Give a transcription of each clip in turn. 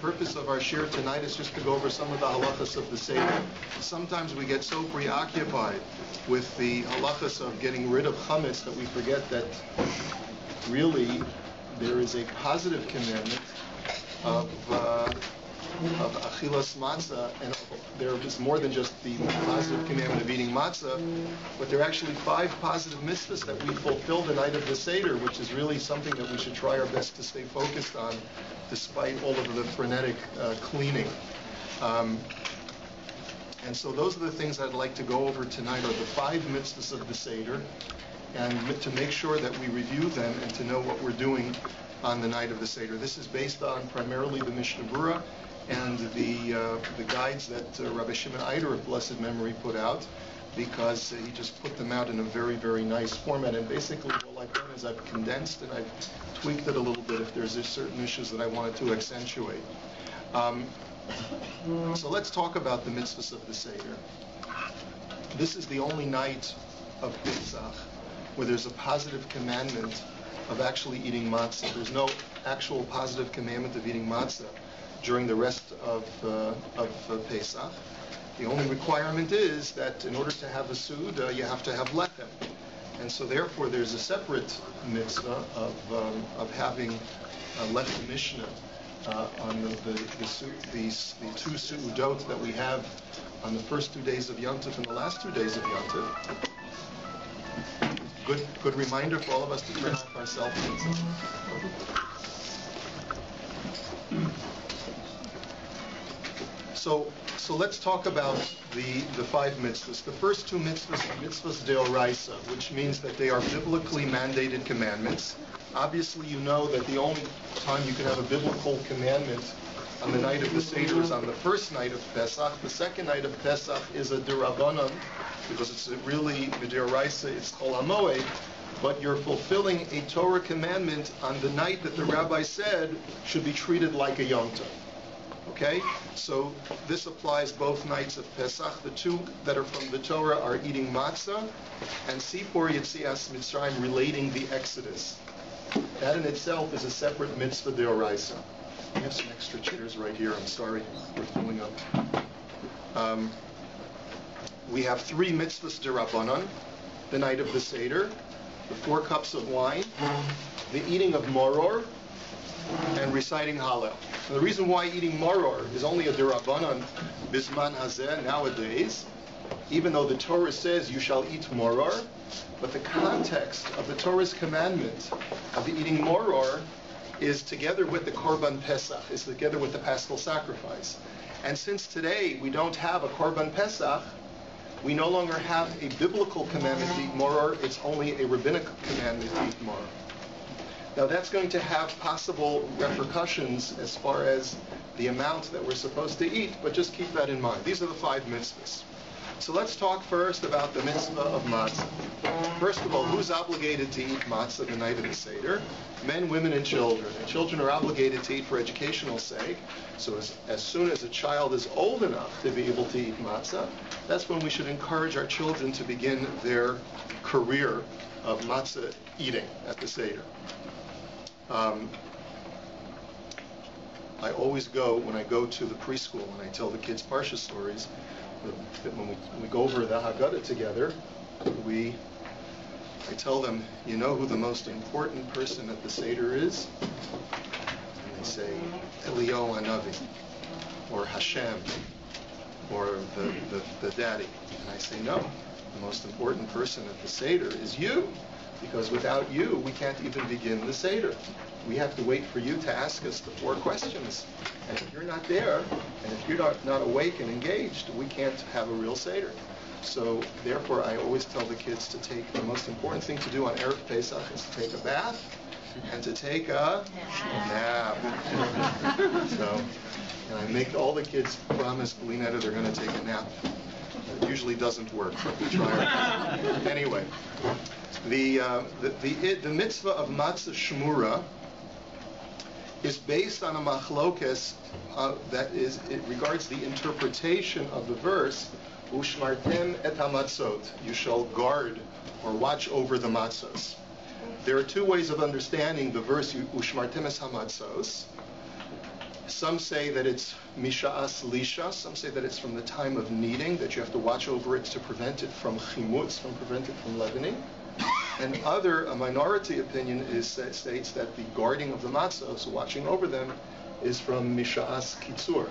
purpose of our shir tonight is just to go over some of the halachas of the Seder. Sometimes we get so preoccupied with the halachas of getting rid of chametz that we forget that really there is a positive commandment of achilas matzah, and there is more than just the positive commandment of eating matzah, but there are actually 5 positive mitzvahs that we fulfill the night of the Seder, which is really something that we should try our best to stay focused on, despite all of the frenetic cleaning. And so those are the things I'd like to go over tonight, are the 5 mitzvahs of the Seder, and to make sure that we review them and to know what we're doing on the night of the Seder. This is based on primarily the Mishnah Berurah and the guides that Rabbi Shimon Eider of blessed memory put out, because he just put them out in a very, very nice format. And basically all I've done is I've condensed and I've tweaked it a little bit if there's certain issues that I wanted to accentuate. So let's talk about the mitzvahs of the Seder. This is the only night of Pesach where there's a positive commandment of actually eating matzah. There's no actual positive commandment of eating matzah during the rest of Pesach. The only requirement is that in order to have a suda, you have to have lechem. And so therefore there's a separate mitzvah of having lechem mishnah on the 2 su'udot that we have on the first 2 days of Yontif and the last 2 days of Yontif. Good reminder for all of us to turn off our cell phones. So let's talk about the 5 mitzvahs. The first 2 mitzvahs deoraisa, which means that they are biblically mandated commandments. Obviously, you know that the only time you can have a biblical commandment on the night of the Seder is on the first night of Pesach. The second night of Pesach is a derabanan, because it's really deoraisa, it's chol hamoed, but you're fulfilling a Torah commandment on the night that the rabbi said should be treated like a Yom Tov. Okay? So this applies both nights of Pesach. The 2 that are from the Torah are eating matzah and Sipor Yetzias Mitzrayim, relating the Exodus. That in itself is a separate mitzvah deoraisa. We have some extra chairs right here. I'm sorry, we're filling up. We have 3 mitzvahs derabanan, the night of the Seder, the 4 cups of wine, the eating of moror, and reciting Hallel. And the reason why eating moror is only a derabanan bisman hazeh nowadays, even though the Torah says you shall eat moror, but the context of the Torah's commandment of eating moror is together with the Korban Pesach, is together with the Paschal sacrifice. And since today we don't have a Korban Pesach, we no longer have a biblical commandment to eat moror, it's only a rabbinic commandment to eat moror. Now that's going to have possible repercussions as far as the amount that we're supposed to eat, but just keep that in mind. These are the 5 mitzvahs. So let's talk first about the mitzvah of matzah. First of all, who's obligated to eat matzah the night of the Seder? Men, women, and children. And children are obligated to eat for educational sake. So as soon as a child is old enough to be able to eat matzah, that's when we should encourage our children to begin their career of matzah eating at the Seder. I always when I go to the preschool and I tell the kids Parsha stories, that when we go over the Haggadah together, I tell them, you know who the most important person at the Seder is? And they say, Eliyahu Hanavi, or Hashem, or the daddy. And I say, no, the most important person at the Seder is you, because without you, we can't even begin the Seder. We have to wait for you to ask us the 4 questions. And if you're not there, and if you're not awake and engaged, we can't have a real Seder. So therefore, I always tell the kids to take, the most important thing to do on Erev Pesach is to take a bath and to take a nap. So, and I make all the kids promise Blinetta they're going to take a nap. It usually doesn't work, but we try our best. Anyway, the mitzvah of matzah shmura is based on a machlokes it regards the interpretation of the verse Ushmartem et hamatzot, you shall guard or watch over the matzos. There are 2 ways of understanding the verse Ushmartem es hamatzos. Some say that it's misha'as lisha. Some say that it's from the time of kneading, that you have to watch over it to prevent it from chimutz, prevent it from leavening. And a minority opinion states that the guarding of the matzah, so watching over them, is from misha'as kitzur,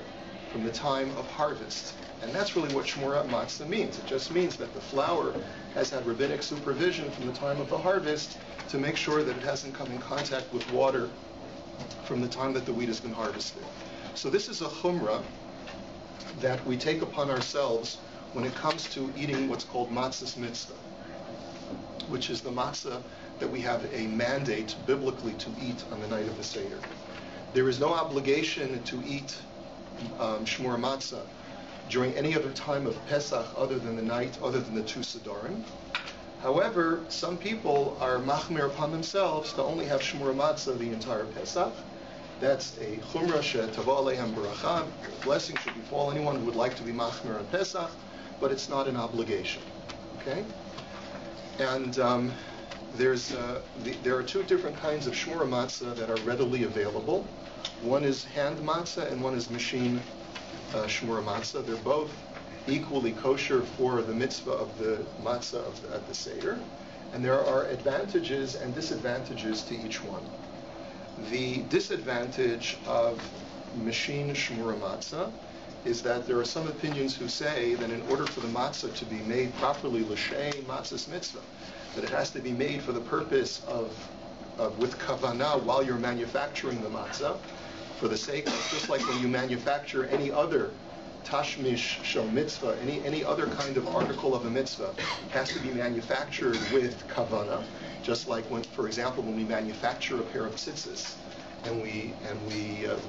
from the time of harvest. And that's really what shmurat matzah means. It just means that the flour has had rabbinic supervision from the time of the harvest to make sure that it hasn't come in contact with water from the time that the wheat has been harvested. So this is a chumrah that we take upon ourselves when it comes to eating what's called matzah's mitzvah, which is the matzah that we have a mandate biblically to eat on the night of the Seder. There is no obligation to eat shmur matzah during any other time of Pesach other than the two Sedarim. However, some people are machmir upon themselves to only have shmur matzah the entire Pesach. That's a chumrah she'tava alehem baracha. Blessing should befall anyone who would like to be machmir on Pesach, but it's not an obligation. Okay? And there are two different kinds of shmur matzah that are readily available. One is hand matzah and one is machine shmur matzah. They're both equally kosher for the mitzvah of the matzah at the Seder. And there are advantages and disadvantages to each one. The disadvantage of machine shmur matzah is that there are some opinions who say that in order for the matzah to be made properly, l'shem matzah's mitzvah, that it has to be made for the purpose of with kavanah while you're manufacturing the matzah, for the sake of, just like when you manufacture any other tashmish shel mitzvah, any other kind of article of a mitzvah, has to be manufactured with kavanah. Just like when, for example, when we manufacture a pair of tzitzis, and we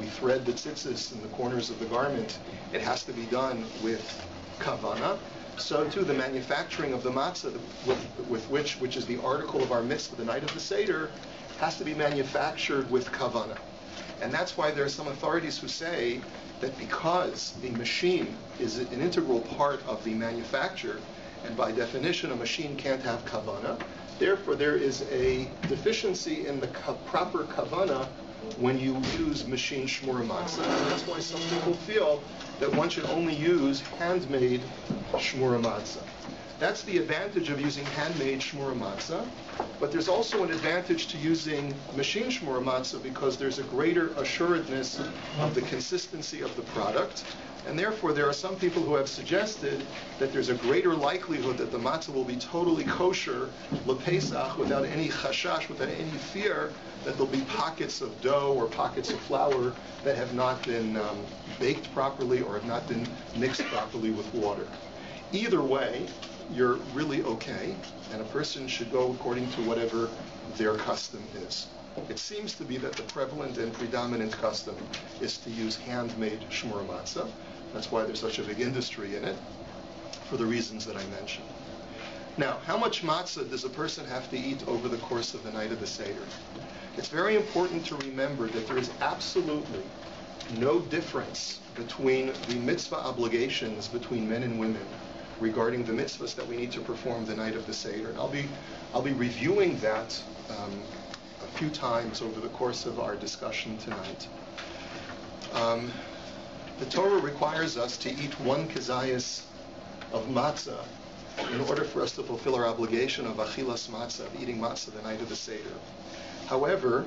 thread the tzitzis in the corners of the garment, it has to be done with kavanah. So too, the manufacturing of the matzah, which is the article of our mitzvah, the night of the Seder, has to be manufactured with kavanah. And that's why there are some authorities who say that because the machine is an integral part of the manufacture, and by definition a machine can't have kavanah, therefore there is a deficiency in the proper kavanah when you use machine shmur matzah. And that's why some people feel that one should only use handmade shmur matzah. That's the advantage of using handmade shmur matzah. But there's also an advantage to using machine shmur matzah because there's a greater assuredness of the consistency of the product. And therefore, there are some people who have suggested that there's a greater likelihood that the matzah will be totally kosher l'Pesach without any chashash, without any fear that there'll be pockets of dough or pockets of flour that have not been baked properly or have not been mixed properly with water. Either way, you're really okay, and a person should go according to whatever their custom is. It seems to be that the prevalent and predominant custom is to use handmade shmur matzah. That's why there's such a big industry in it, for the reasons that I mentioned. Now, how much matzah does a person have to eat over the course of the night of the Seder? It's very important to remember that there is absolutely no difference between the mitzvah obligations between men and women regarding the mitzvahs that we need to perform the night of the Seder. And I'll be reviewing that a few times over the course of our discussion tonight. The Torah requires us to eat one kezayis of matzah in order for us to fulfill our obligation of achilas matzah, of eating matzah the night of the Seder. However,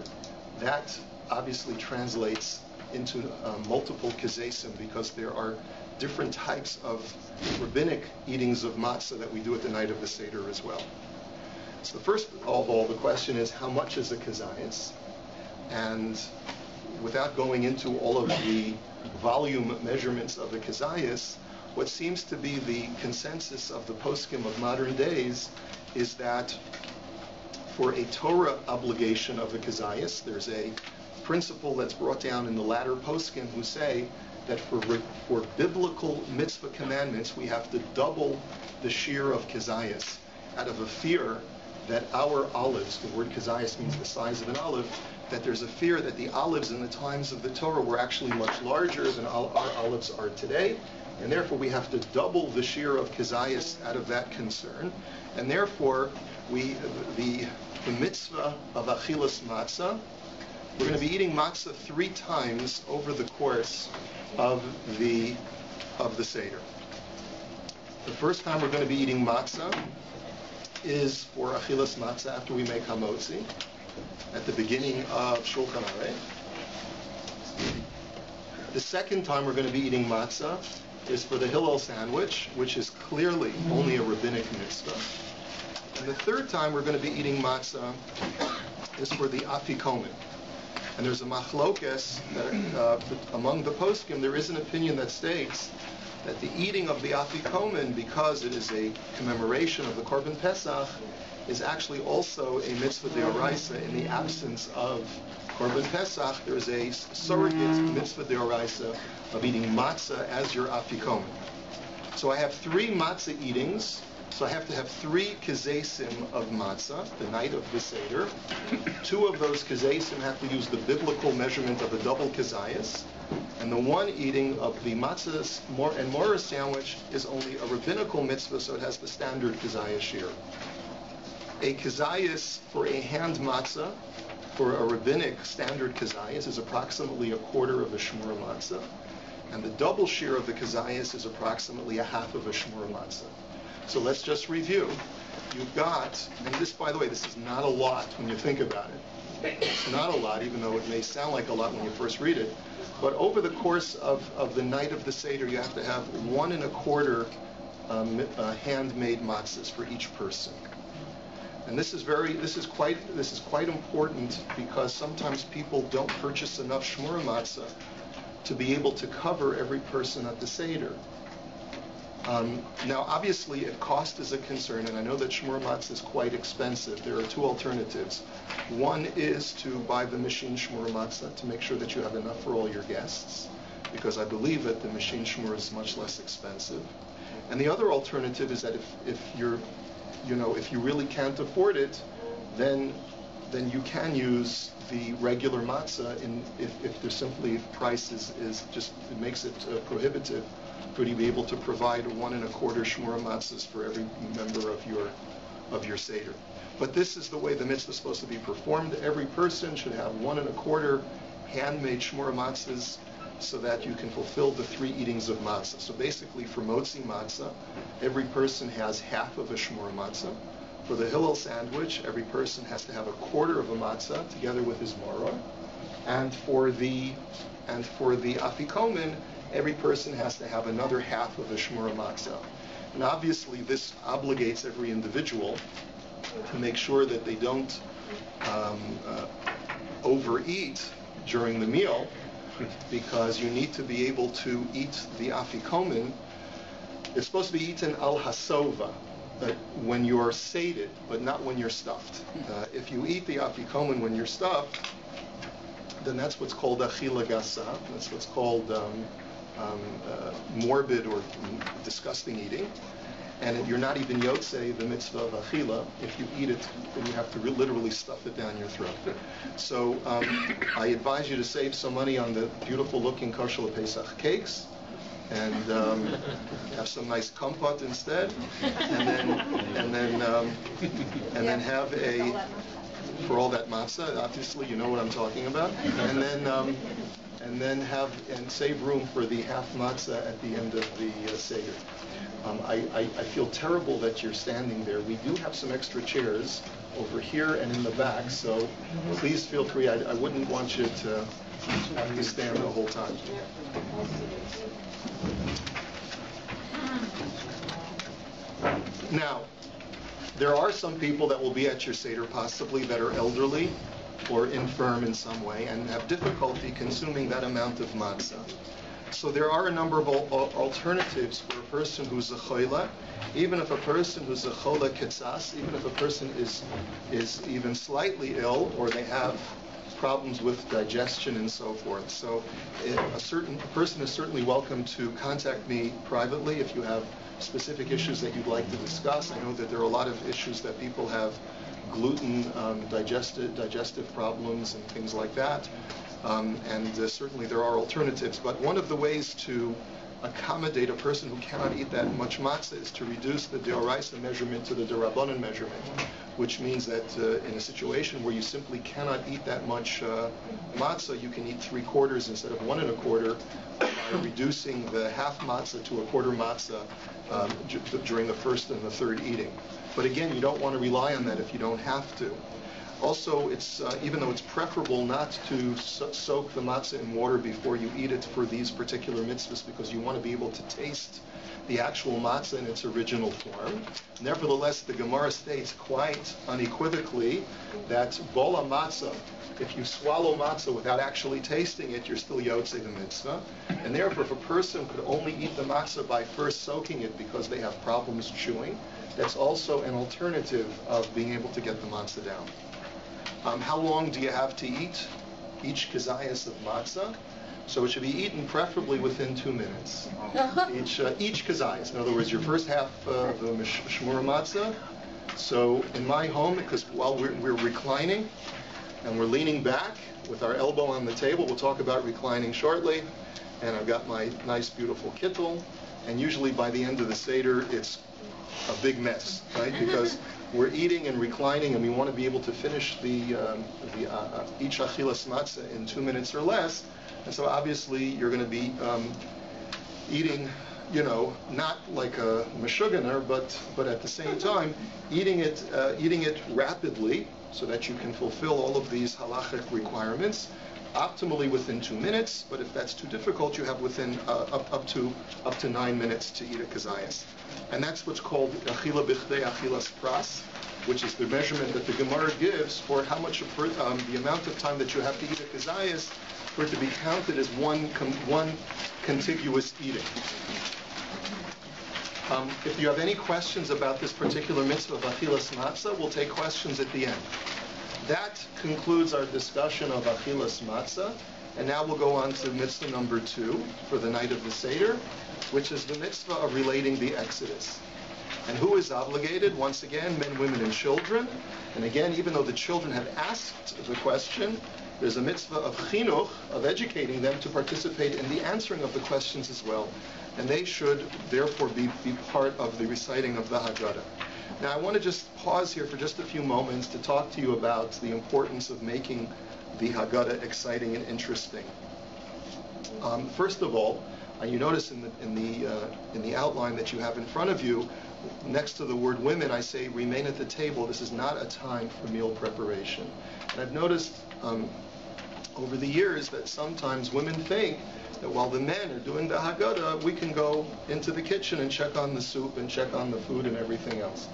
that obviously translates into multiple kezesim because there are different types of rabbinic eatings of matzah that we do at the night of the Seder as well. So first of all, the question is, how much is a kezayis? And without going into all of the volume measurements of the kezayis, what seems to be the consensus of the poskim of modern days is that for a Torah obligation of the kezayis, there's a principle that's brought down in the latter poskim who say that for biblical mitzvah commandments, we have to double the shear of kezayis out of a fear that our olives, the word kezayis means the size of an olive, that there's a fear that the olives in the times of the Torah were actually much larger than our olives are today, and therefore we have to double the shear of kezayis out of that concern, and therefore the mitzvah of achilas matzah We're going to be eating matzah 3 times over the course of the Seder. The first time we're going to be eating matzah is for achilas matzah after we make hamotzi, at the beginning of Shulchan Aruch. The second time we're going to be eating matzah is for the Hillel sandwich, which is clearly only a rabbinic mitzvah. And the third time we're going to be eating matzah is for the afikomen. And there's a machlokes that among the poskim, there is an opinion that states that the eating of the afikomen, because it is a commemoration of the Korban Pesach, is actually also a mitzvah deoraisa in the absence of Korban Pesach. There is a surrogate mitzvah deoraisa of eating matzah as your afikomen. So I have 3 matzah eatings. So I have to have 3 kazesim of matzah, the night of the Seder. 2 of those kazesim have to use the biblical measurement of a double kazayas. And the one eating of the matzah and morah sandwich is only a rabbinical mitzvah, so it has the standard kazayas shear. A kazayas for a hand matzah, for a rabbinic standard kazayas, is approximately a quarter of a shmura matzah. And the double shear of the kazayas is approximately a half of a shmura matzah. So let's just review. You've got, and this, by the way, this is not a lot when you think about it. It's not a lot, even though it may sound like a lot when you first read it. But over the course of the night of the Seder, you have to have 1 1/4 handmade matzahs for each person. And this is quite important, because sometimes people don't purchase enough shmura matzah to be able to cover every person at the Seder. Now, obviously, if cost is a concern, and I know that shmura matzah is quite expensive, there are 2 alternatives. One is to buy the machine shmura matzah to make sure that you have enough for all your guests, because I believe that the machine shmura is much less expensive. And the other alternative is that if you really can't afford it, then you can use the regular matzah. If there's simply price is just, it makes it prohibitive for you to be able to provide 1 1/4 shmura matzahs for every member of your Seder. But this is the way the mitzvah is supposed to be performed. Every person should have 1 1/4 handmade shmura matzahs, so that you can fulfill the 3 eatings of matzah. So basically, for motzi matzah, every person has half of a shmura matzah. For the Hillel sandwich, every person has to have 1/4 of a matzah together with his morah. And for the afikomen, every person has to have another half of a shmura matzah. And obviously, this obligates every individual to make sure that they don't overeat during the meal, because you need to be able to eat the afikomen. It's supposed to be eaten al hasova, when you're sated, but not when you're stuffed. If you eat the afikomen when you're stuffed, then that's what's called achila gasa. That's what's called morbid or disgusting eating. And you're not even yotzei the mitzvah of achila. If you eat it, then you have to literally stuff it down your throat. So I advise you to save some money on the beautiful-looking kosher Pesach cakes, and have some nice kompot instead, and then have a, for all that matzah. Obviously, you know what I'm talking about, and then save room for the half matzah at the end of the Seder. I feel terrible that you're standing there. We do have some extra chairs over here and in the back, so please feel free. I wouldn't want you to have to stand the whole time. Now, there are some people that will be at your Seder, possibly that are elderly or infirm in some way and have difficulty consuming that amount of matzah. So there are a number of alternatives for a person who's a chola. Even if a person who's a chola ketzas, even if a person is even slightly ill, or they have problems with digestion and so forth. So a person is certainly welcome to contact me privately if you have specific issues that you'd like to discuss. I know that there are a lot of issues that people have, gluten, digestive problems and things like that. And certainly there are alternatives. But one of the ways to accommodate a person who cannot eat that much matzah is to reduce the deoraisa measurement to the derabbanan measurement, which means that in a situation where you simply cannot eat that much matzah, you can eat 3/4 instead of 1 1/4 by reducing the half matzah to a quarter matzah during the first and the third eating. But again, you don't want to rely on that if you don't have to. Also, it's even though it's preferable not to soak the matzah in water before you eat it for these particular mitzvahs, because you want to be able to taste the actual matzah in its original form. Nevertheless, the Gemara states quite unequivocally that bola matzah, if you swallow matzah without actually tasting it, you're still yotzei the mitzvah. And therefore, if a person could only eat the matzah by first soaking it because they have problems chewing, that's also an alternative of being able to get the matzah down. How long do you have to eat each kazayas of matzah? So it should be eaten preferably within 2 minutes. Each kazayas. In other words, your first half of the shmura matzah. So in my home, because while we're reclining and we're leaning back with our elbow on the table, we'll talk about reclining shortly. And I've got my nice, beautiful kittel. And usually by the end of the Seder, it's a big mess, right? Because we're eating and reclining, and we want to be able to finish each achilas matzah in 2 minutes or less. And so obviously you're going to be eating, not like a meshuganer, but at the same time eating it rapidly so that you can fulfill all of these halachic requirements. Optimally within 2 minutes, but if that's too difficult, you have within up to 9 minutes to eat a kazayas. And that's what's called achila bichdei achilas pras, which is the measurement that the Gemara gives for how much the amount of time that you have to eat a kazayas for it to be counted as one contiguous eating. If you have any questions about this particular mitzvah of achilas matzah, we'll take questions at the end. That concludes our discussion of achilas matzah, and now we'll go on to mitzvah number 2 for the night of the Seder, which is the mitzvah of relating the Exodus. And who is obligated? Once again, men, women, and children. And again, even though the children have asked the question, there's a mitzvah of chinuch, of educating them to participate in the answering of the questions as well. And they should therefore be part of the reciting of the Haggadah. Now I want to just pause here for just a few moments to talk to you about the importance of making the Haggadah exciting and interesting. First of all, you notice in the outline that you have in front of you, next to the word women, I say remain at the table. This is not a time for meal preparation. And I've noticed over the years that sometimes women think that while the men are doing the Haggadah, we can go into the kitchen and check on the soup and check on the food and everything else.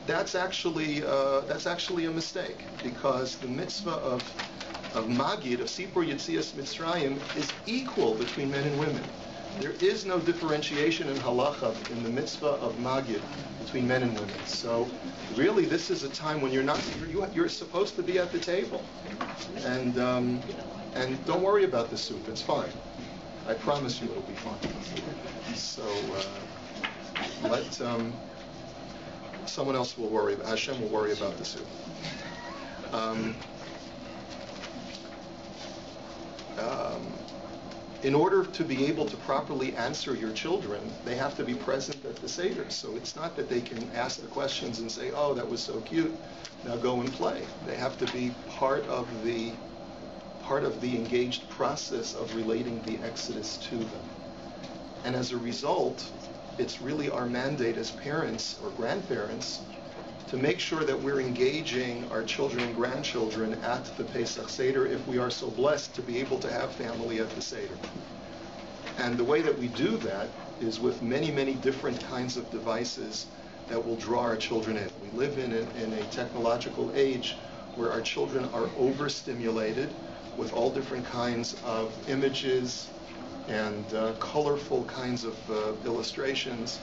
That's actually a mistake, because the mitzvah of Magid, of Sipur Yetzias Mitzrayim, is equal between men and women. There is no differentiation in halacha in the mitzvah of Magid between men and women. So really this is a time when you're supposed to be at the table. And don't worry about the soup, it's fine. I promise you it'll be fine. So let someone else will worry, Hashem will worry about the soup. In order to be able to properly answer your children, they have to be present at the Seder. So it's not that they can ask the questions and say, oh, that was so cute, now go and play. They have to be part of the engaged process of relating the Exodus to them. And as a result, it's really our mandate as parents or grandparents to make sure that we're engaging our children and grandchildren at the Pesach Seder if we are so blessed to be able to have family at the Seder. And the way that we do that is with many, many different kinds of devices that will draw our children in. We live in a technological age where our children are overstimulated with all different kinds of images and colorful kinds of illustrations.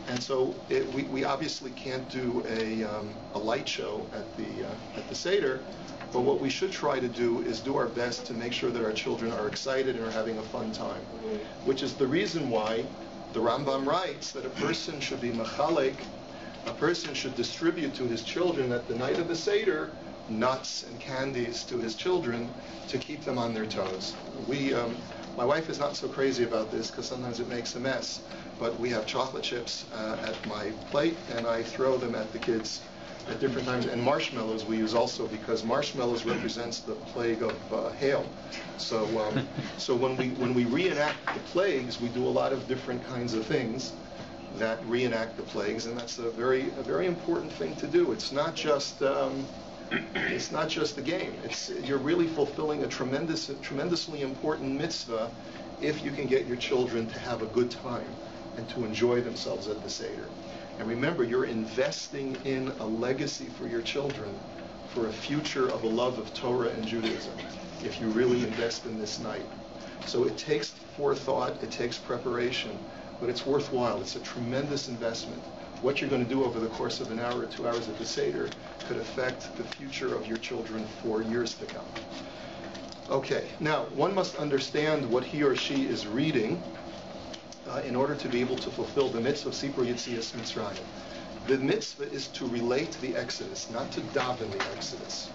And so we obviously can't do a light show at the Seder, but what we should try to do is do our best to make sure that our children are excited and are having a fun time, which is the reason why the Rambam writes that a person should be machalek, a person should distribute to his children at the night of the Seder nuts and candies to his children to keep them on their toes. My wife is not so crazy about this because sometimes it makes a mess, but we have chocolate chips at my plate, and I throw them at the kids at different times. And marshmallows we use also because marshmallows represents the plague of hail. So when we reenact the plagues, we do a lot of different kinds of things that reenact the plagues, and that's a very important thing to do. It's not just a game. You're really fulfilling a tremendously important mitzvah if you can get your children to have a good time and to enjoy themselves at the Seder. And remember, you're investing in a legacy for your children for a future of a love of Torah and Judaism if you really invest in this night. So it takes forethought, it takes preparation, but it's worthwhile. It's a tremendous investment. What you're going to do over the course of an hour or 2 hours at the Seder could affect the future of your children for years to come. Okay, now one must understand what he or she is reading in order to be able to fulfill the mitzvah of Sipur Yetzias Mitzrayim. The mitzvah is to relate the Exodus, not to daven the Exodus.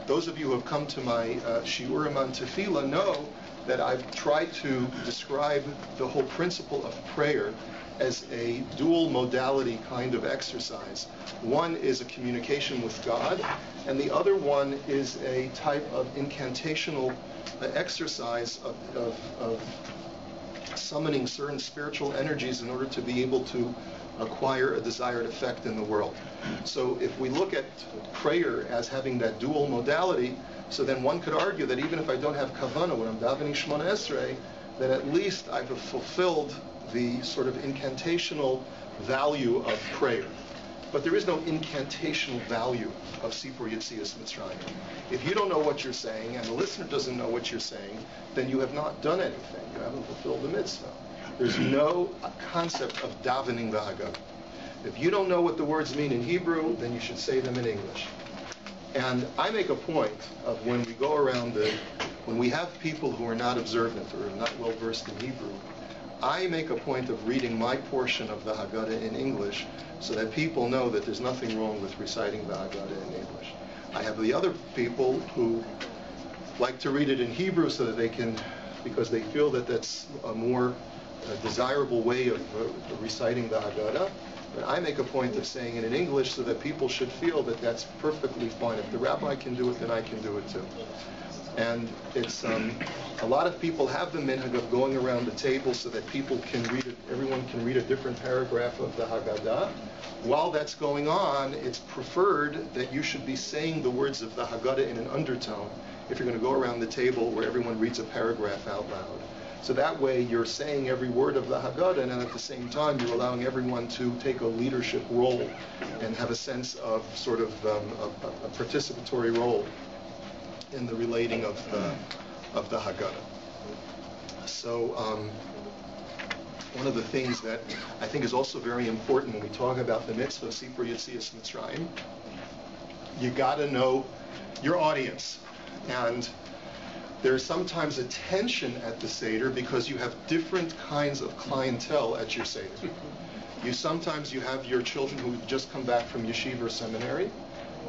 Those of you who have come to my shiurim on tefillah know that I've tried to describe the whole principle of prayer as a dual modality kind of exercise. One is a communication with God, and the other one is a type of incantational exercise of summoning certain spiritual energies in order to be able to acquire a desired effect in the world. So if we look at prayer as having that dual modality, so then one could argue that even if I don't have kavanah when I'm davening Shemona Esrei, then at least I've fulfilled the sort of incantational value of prayer. But there is no incantational value of Sipur Yetzias Mitzrayim. If you don't know what you're saying and the listener doesn't know what you're saying, then you have not done anything. You haven't fulfilled the mitzvah. There's no concept of davening the Haggadah. If you don't know what the words mean in Hebrew, then you should say them in English. And I make a point of when we go around when we have people who are not observant or not well versed in Hebrew, I make a point of reading my portion of the Haggadah in English so that people know that there's nothing wrong with reciting the Haggadah in English. I have the other people who like to read it in Hebrew so that they can, because they feel that that's a more desirable way of reciting the Haggadah. But I make a point of saying it in English so that people should feel that that's perfectly fine. If the rabbi can do it, then I can do it too. And it's a lot of people have the minhag of going around the table so that people can read it. Everyone can read a different paragraph of the Haggadah. While that's going on, it's preferred that you should be saying the words of the Haggadah in an undertone if you're going to go around the table where everyone reads a paragraph out loud. So that way you're saying every word of the Haggadah, and at the same time you're allowing everyone to take a leadership role and have a sense of sort of a participatory role in the relating of the Haggadah. So one of the things that I think is also very important when we talk about the mitzvah of Sipur Yetzias Mitzrayim, you got to know your audience. And there's sometimes a tension at the Seder because you have different kinds of clientele at your Seder. Sometimes you have your children who've just come back from yeshiva or seminary,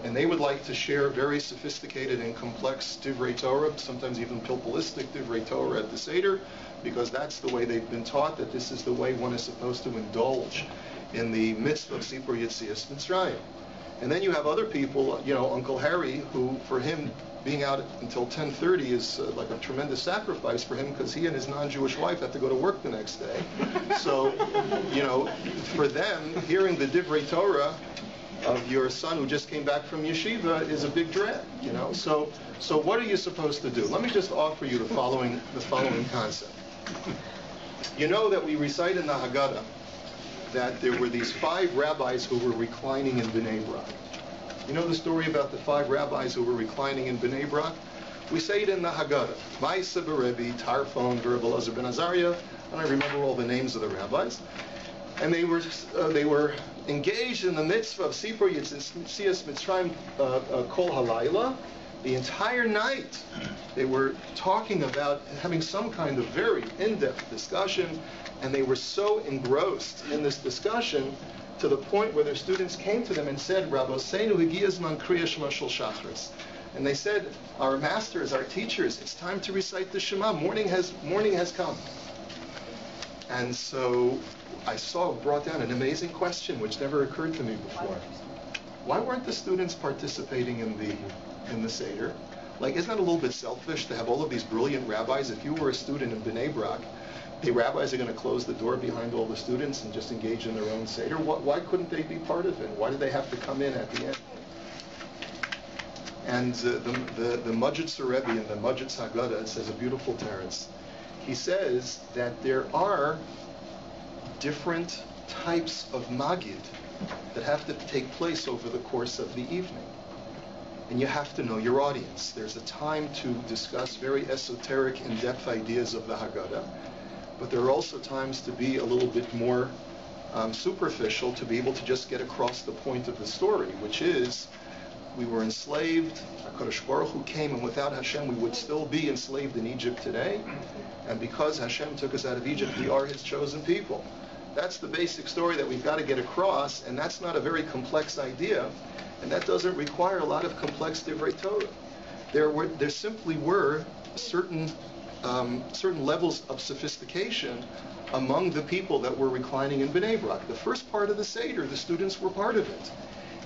and they would like to share very sophisticated and complex divrei Torah, sometimes even pilpulistic divrei Torah at the Seder, because that's the way they've been taught, that this is the way one is supposed to indulge in the mitzvah of Sipur Yetzias Mitzrayim. And then you have other people, Uncle Harry, who for him being out until 10:30 is like a tremendous sacrifice for him because he and his non-Jewish wife have to go to work the next day. So, for them, hearing the divrei Torah of your son who just came back from yeshiva is a big drag, So what are you supposed to do? Let me just offer you the following concept. You know that we recite in the Haggadah that there were these 5 rabbis who were reclining in Bnei Brak. You know the story about the 5 rabbis who were reclining in Bnei Brak? We say it in the Haggadah. Maisa Berebi, Tarfon, Verb Elazar ben Azariah, and I remember all the names of the rabbis. And they were engaged in the mitzvah of Sipur Yetzias Mitzrayim Kol Halayla. The entire night they were talking about having some kind of very in-depth discussion, and they were so engrossed in this discussion to the point where their students came to them and said, Rabboseinu Hagiyah Zman Kriya Shema Shel Shachris. And they said, our masters, our teachers, it's time to recite the Shema. Morning has come. And so I brought down an amazing question which never occurred to me before. why weren't the students participating in the Seder? Like, isn't that a little bit selfish to have all of these brilliant rabbis? If you were a student in Bnei Brak, the rabbis are going to close the door behind all the students and just engage in their own Seder. Why couldn't they be part of it? Why did they have to come in at the end? And the Mujitz Rebbe in the Mujitz Haggadah says a beautiful teretz. He says that there are different types of magid that have to take place over the course of the evening. And you have to know your audience. There's a time to discuss very esoteric, in-depth ideas of the Haggadah, but there are also times to be a little bit more superficial, to be able to just get across the point of the story, which is, we were enslaved, HaKadosh Baruch Hu came, and without Hashem we would still be enslaved in Egypt today, and because Hashem took us out of Egypt, we are His chosen people. That's the basic story that we've got to get across, and that's not a very complex idea, and that doesn't require a lot of complex divrei Torah. There simply were certain levels of sophistication among the people that were reclining in Bnei Brak. The first part of the Seder, the students were part of it.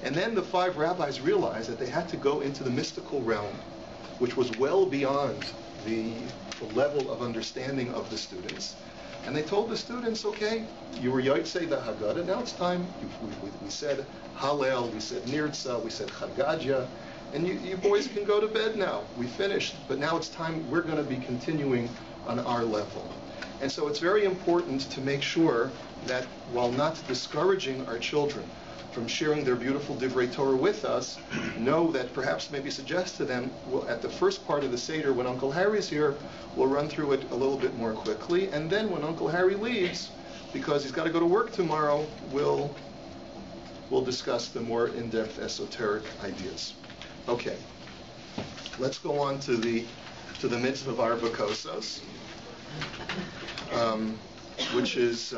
And then the 5 rabbis realized that they had to go into the mystical realm, which was well beyond the level of understanding of the students. And they told the students, okay, you were Yotzei the Haggadah, now it's time. We said Hallel, we said Nirtza, we said Chagadja, and you boys can go to bed now. We finished, but now it's time, we're going to be continuing on our level. And so it's very important to make sure that while not discouraging our children from sharing their beautiful divrei Torah with us, know that perhaps maybe suggest to them, well, at the first part of the Seder, when Uncle Harry's here, we'll run through it a little bit more quickly, and then when Uncle Harry leaves, because he's got to go to work tomorrow, we'll discuss the more in-depth esoteric ideas. Okay, let's go on to the mitzvah of Arba Kosos, which is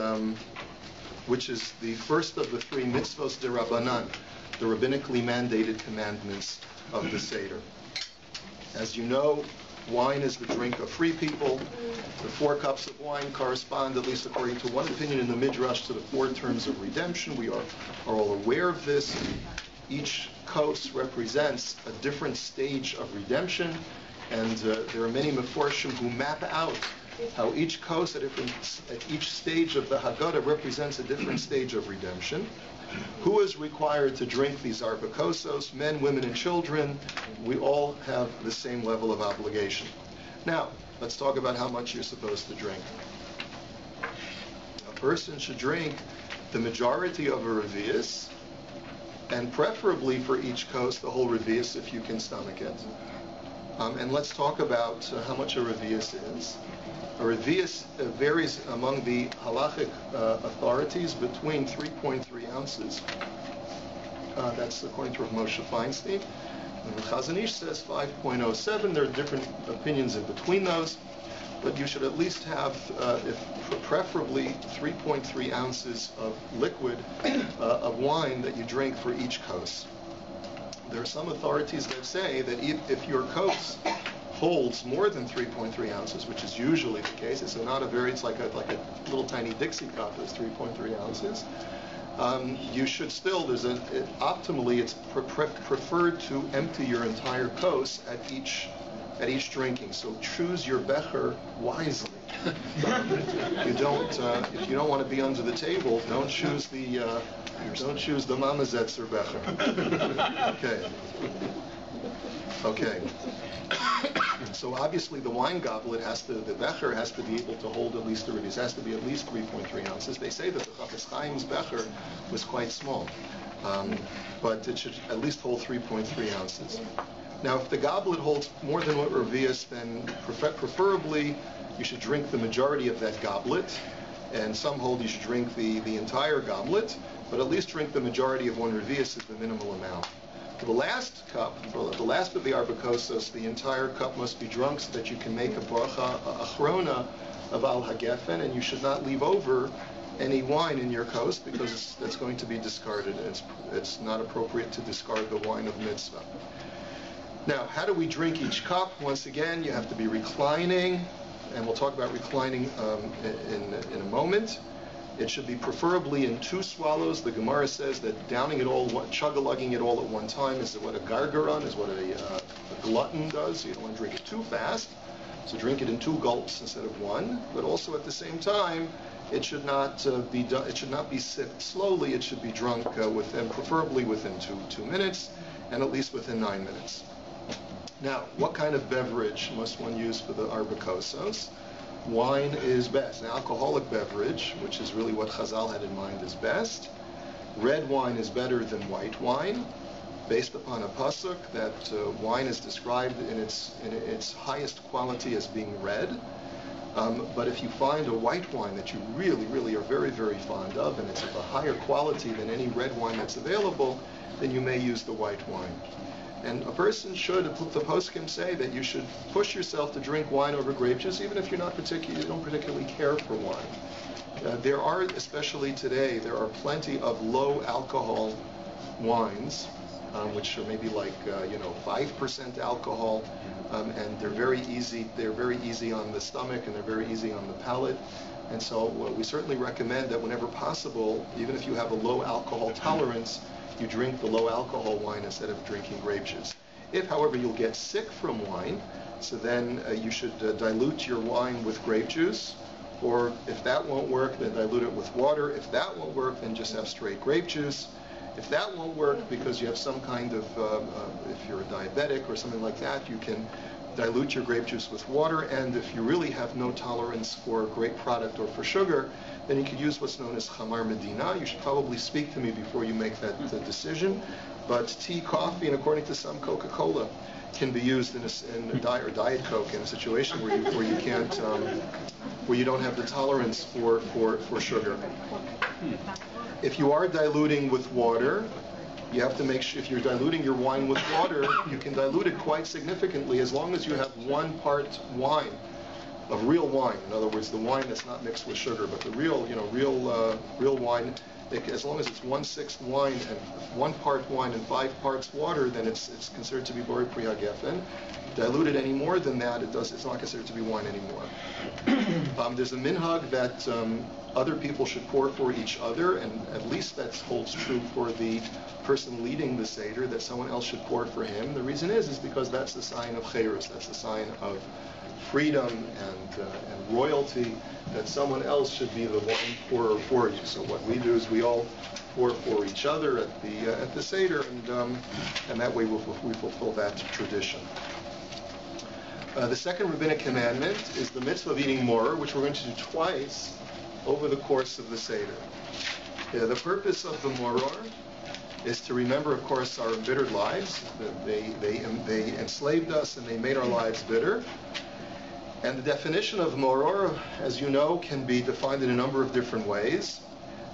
the first of the 3 mitzvos de Rabbanan, the rabbinically mandated commandments of the Seder. As you know, wine is the drink of free people. The 4 cups of wine correspond, at least according to one opinion in the Midrash, to the 4 terms of redemption. We are all aware of this. Each kos represents a different stage of redemption, and there are many meforshim who map out how each kos at each stage of the Haggadah represents a different stage of redemption. Who is required to drink these Arba Kosos? Men, women, and children. We all have the same level of obligation. Now, let's talk about how much you're supposed to drink. A person should drink the majority of a revius, and preferably for each kos, the whole revius if you can stomach it. And let's talk about how much a revius is. A revius varies among the halachic authorities between 3.3 ounces. That's according to Rav Moshe Feinstein. And the Chazon Ish says 5.07. There are different opinions in between those, but you should at least have, preferably 3.3 ounces of liquid of wine that you drink for each kos. There are some authorities that say that if your kos holds more than 3.3 ounces, which is usually the case, it's like a little tiny Dixie cup is 3.3 ounces. You should still, optimally, it's preferred to empty your entire kos at each drinking. So choose your becher wisely. If you don't want to be under the table, don't choose the Mama Zetzer becher. Okay. So obviously the wine goblet the becher has to be able to hold at least it has to be at least 3.3 ounces. They say that the Chafetz Chaim's becher was quite small, but it should at least hold 3.3 ounces. Now, if the goblet holds more than what revius, then preferably you should drink the majority of that goblet, and some hold you should drink the entire goblet, but at least drink the majority of 1 revius is the minimal amount. For the last cup, for the last of the Arba Kosos, the entire cup must be drunk so that you can make a bracha, a achrona of al hagefen, and you should not leave over any wine in your kos because that's going to be discarded. It's not appropriate to discard the wine of mitzvah. Now, how do we drink each cup? Once again, you have to be reclining, and we'll talk about reclining in a moment. It should be preferably in 2 swallows. The Gemara says that downing it all, chug-a-lugging it all at one time is what a gargaron, is what a glutton does. You don't want to drink it too fast, so drink it in 2 gulps instead of 1. But also at the same time, it should not be done. It should not be sipped slowly. It should be drunk within, preferably within 2 minutes, and at least within 9 minutes. Now, what kind of beverage must one use for the arbakosos? Wine is best. An alcoholic beverage, which is really what Chazal had in mind, is best. Red wine is better than white wine, based upon a pasuk that wine is described in its highest quality as being red. But if you find a white wine that you really, really are very, very fond of, and it's of a higher quality than any red wine that's available, then you may use the white wine. And a person should, the poskim say that you should push yourself to drink wine over grape juice, even if you don't particularly care for wine. There are, especially today, there are plenty of low alcohol wines, which are maybe like 5% alcohol, and they're very easy. They're very easy on the stomach, and they're very easy on the palate. And so we certainly recommend that whenever possible, even if you have a low alcohol tolerance, you drink the low alcohol wine instead of drinking grape juice. If, however, you'll get sick from wine, so then you should dilute your wine with grape juice, or if that won't work, then dilute it with water. If that won't work, then just have straight grape juice. If that won't work because you have some kind of, if you're a diabetic or something like that, you can dilute your grape juice with water. And if you really have no tolerance for a grape product or for sugar, then you could use what's known as chamar medina. You should probably speak to me before you make that decision. But tea, coffee, and according to some, Coca-Cola can be used in a Diet Coke in a situation where you can't, where you don't have the tolerance for sugar. If you are diluting with water, you have to make sure, if you're diluting your wine with water, you can dilute it quite significantly as long as you have 1 part wine, of real wine. In other words, the wine that's not mixed with sugar, but the real wine. As long as it's 1/6 wine and 1 part wine and 5 parts water, then it's considered to be bori pri hagefen. Dilute it any more than that, it's not considered to be wine anymore. There's a minhag that other people should pour for each other, and at least that holds true for the person leading the Seder, that someone else should pour for him. The reason is because that's the sign of chayrus, that's the sign of freedom and royalty, that someone else should be the wine pourer for you. So what we do is we all pour for each other at the Seder, and that way we fulfill that tradition. The second rabbinic commandment is the mitzvah of eating moror, which we're going to do twice over the course of the Seder. The purpose of the moror is to remember, of course, our embittered lives. They enslaved us and they made our lives bitter. And the definition of moror, as you know, can be defined in a number of different ways.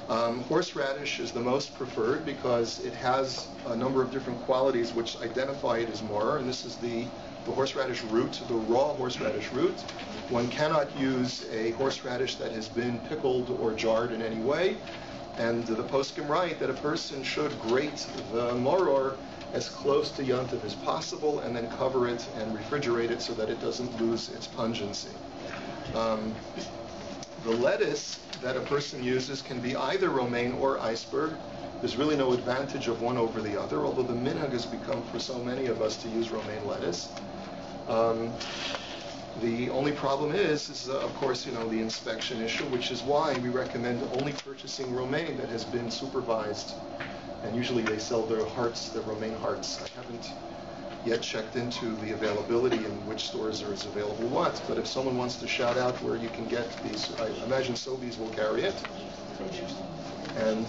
Horseradish is the most preferred because it has a number of different qualities which identify it as moror, and this is the horseradish root, the raw horseradish root. One cannot use a horseradish that has been pickled or jarred in any way, and the poskim write that a person should grate the moror as close to yontif as possible and then cover it and refrigerate it so that it doesn't lose its pungency. The lettuce that a person uses can be either romaine or iceberg. There's really no advantage of one over the other, although the minhag has become for so many of us to use romaine lettuce. The only problem is of course, the inspection issue, which is why we recommend only purchasing romaine that has been supervised. And usually they sell their hearts, the romaine hearts. I haven't yet checked into the availability and which stores there is available what, but if someone wants to shout out where you can get these, I imagine Sobeys will carry it. And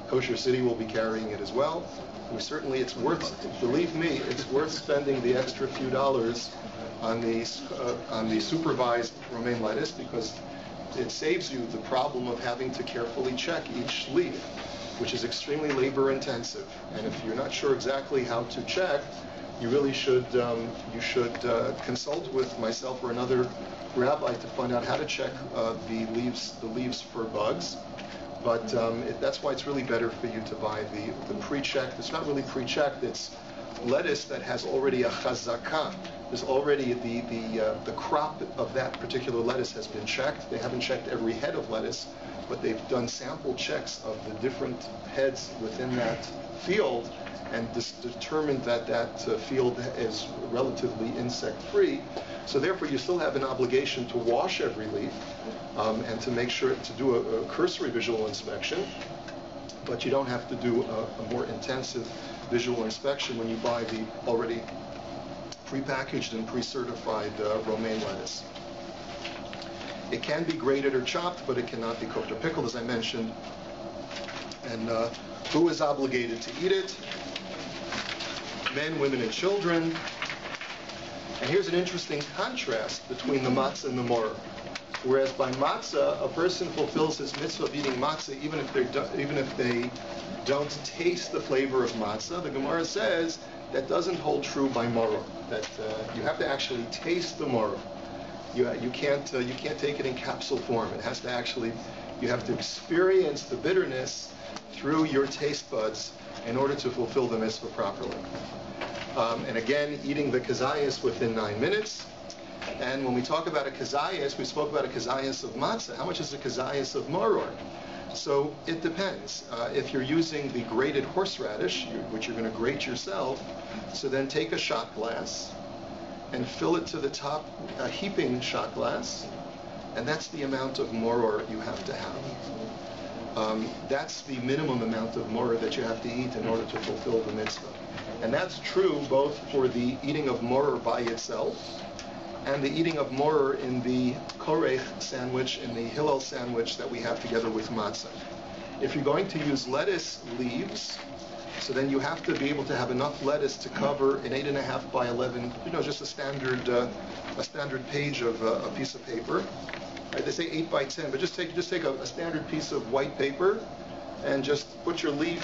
Kosher City will be carrying it as well. It's worth, believe me, it's worth spending the extra few dollars on the supervised romaine lettuce, because it saves you the problem of having to carefully check each leaf, which is extremely labor intensive. And if you're not sure exactly how to check, you really should consult with myself or another rabbi to find out how to check the leaves for bugs. But that's why it's really better for you to buy the pre-checked. It's not really pre-checked. It's lettuce that has already a chazakah, there's already the crop of that particular lettuce has been checked. They haven't checked every head of lettuce, but they've done sample checks of the different heads within that field and determined that that field is relatively insect-free. So therefore, you still have an obligation to wash every leaf and to make sure to do a cursory visual inspection, but you don't have to do a more intensive visual inspection when you buy the already prepackaged and pre-certified romaine lettuce. It can be grated or chopped, but it cannot be cooked or pickled, as I mentioned. And who is obligated to eat it? Men, women, and children. And here's an interesting contrast between the matzah and the moror. Whereas by matzah, a person fulfills his mitzvah of eating matzah even if they don't taste the flavor of matzah. The Gemara says that doesn't hold true by moror. That you have to actually taste the moror. You can't take it in capsule form. It has to actually, you have to experience the bitterness through your taste buds in order to fulfill the mitzvah properly. And again, eating the kazayas within 9 minutes. And when we talk about a kazayas, we spoke about a kazayas of matzah. How much is a kazayas of moror? So it depends. If you're using the grated horseradish, which you're going to grate yourself, so then take a shot glass and fill it to the top, a heaping shot glass, and that's the amount of moror you have to have. That's the minimum amount of moror that you have to eat in order to fulfill the mitzvah. And that's true both for the eating of moror by itself and the eating of moror in the korech sandwich, in the hillel sandwich that we have together with matzah. If you're going to use lettuce leaves, so then you have to be able to have enough lettuce to cover an 8.5 by 11, just a standard page of a piece of paper. Right, they say 8 by 10, but just take a standard piece of white paper and just put your leaves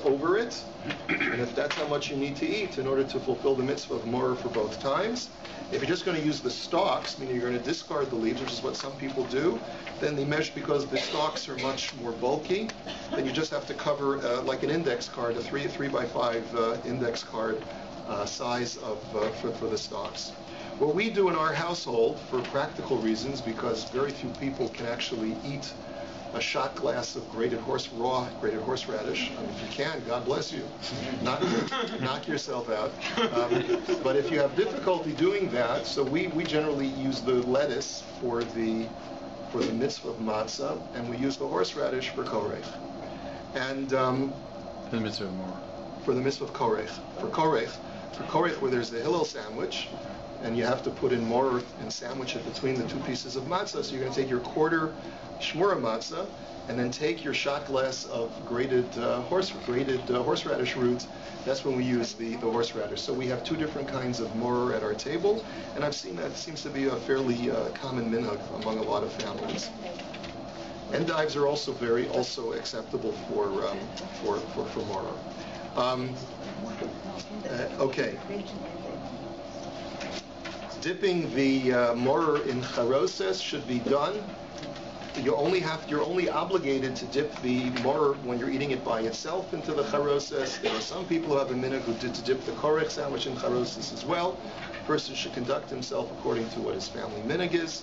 over it. And if that's how much you need to eat in order to fulfill the mitzvah of moror for both times, if you're just going to use the stalks, meaning you're going to discard the leaves, which is what some people do, then they measure, because the stalks are much more bulky, then you just have to cover like an index card, a 3 by 5 index card size for the stalks. What we do in our household, for practical reasons, because very few people can actually eat a shot glass of raw grated horseradish. I mean, if you can, God bless you. Knock yourself out. But if you have difficulty doing that, so we generally use the lettuce for the mitzvah of matzah, and we use the horseradish for korech. And for the mitzvah of moror. For the mitzvah of korech. For korech, where there's the hillel sandwich, and you have to put in moror and sandwich it between the two pieces of matzah. So you're going to take your quarter shmura matzah, and then take your shot glass of grated horseradish root. That's when we use the horseradish. So we have two different kinds of moror at our table, and I've seen that seems to be a fairly common minhag among a lot of families. Endives are also acceptable for moror. Okay. Dipping the moror in charoses should be done. You're only obligated to dip the moror when you're eating it by itself into the charoses. There are some people who have a minhag who did to dip the korech sandwich in charoses as well. A person should conduct himself according to what his family minhag is.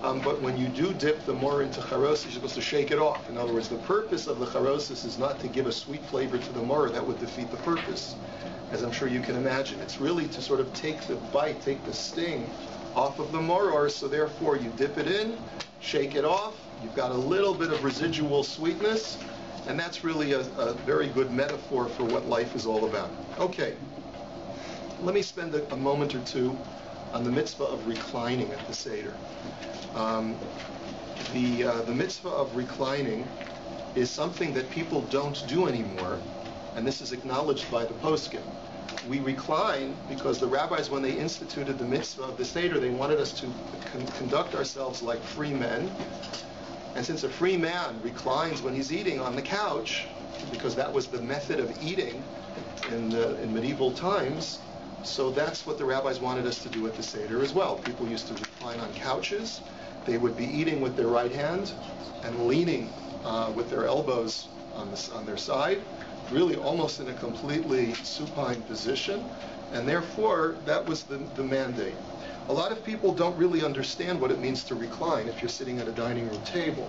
But when you do dip the moror into charoses, you're supposed to shake it off. In other words, the purpose of the charoses is not to give a sweet flavor to the moror. That would defeat the purpose, as I'm sure you can imagine. It's really to sort of take the bite, take the sting off of the moror. So therefore, you dip it in, shake it off. You've got a little bit of residual sweetness, and that's really a very good metaphor for what life is all about. Okay, let me spend a moment or two on the mitzvah of reclining at the Seder. The mitzvah of reclining is something that people don't do anymore, and this is acknowledged by the poskim. We recline because the rabbis, when they instituted the mitzvah of the Seder, they wanted us to conduct ourselves like free men. And since a free man reclines when he's eating on the couch, because that was the method of eating in medieval times, so that's what the rabbis wanted us to do at the Seder as well. People used to recline on couches. They would be eating with their right hand and leaning with their elbows on their side, really almost in a completely supine position. And therefore, that was the mandate. A lot of people don't really understand what it means to recline if you're sitting at a dining room table,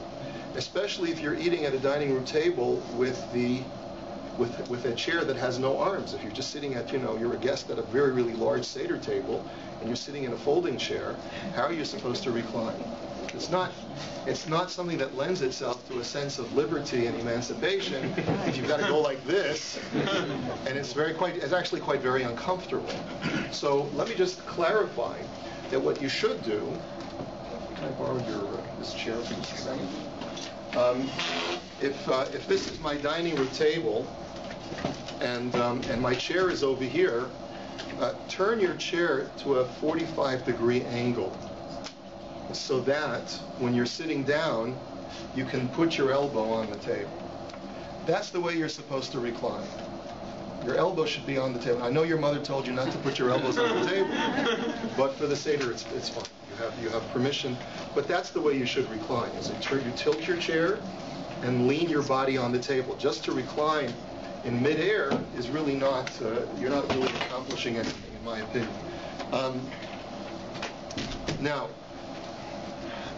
especially if you're eating at a dining room table with a chair that has no arms. If you're just sitting at, you're a guest at a very, really large Seder table, and you're sitting in a folding chair, how are you supposed to recline? It's not something that lends itself to a sense of liberty and emancipation. If you've got to go like this, and it's actually quite very uncomfortable. So let me just clarify that what you should do. Can I borrow this chair for just a second? If this is my dining room table, and my chair is over here, turn your chair to a 45-degree angle, so that when you're sitting down, you can put your elbow on the table. That's the way you're supposed to recline. Your elbow should be on the table. I know your mother told you not to put your elbows on the table, but for the Seder, it's fine. You have permission. But that's the way you should recline. Is you tilt your chair and lean your body on the table. Just to recline in midair is really not, you're not really accomplishing anything, in my opinion. Now,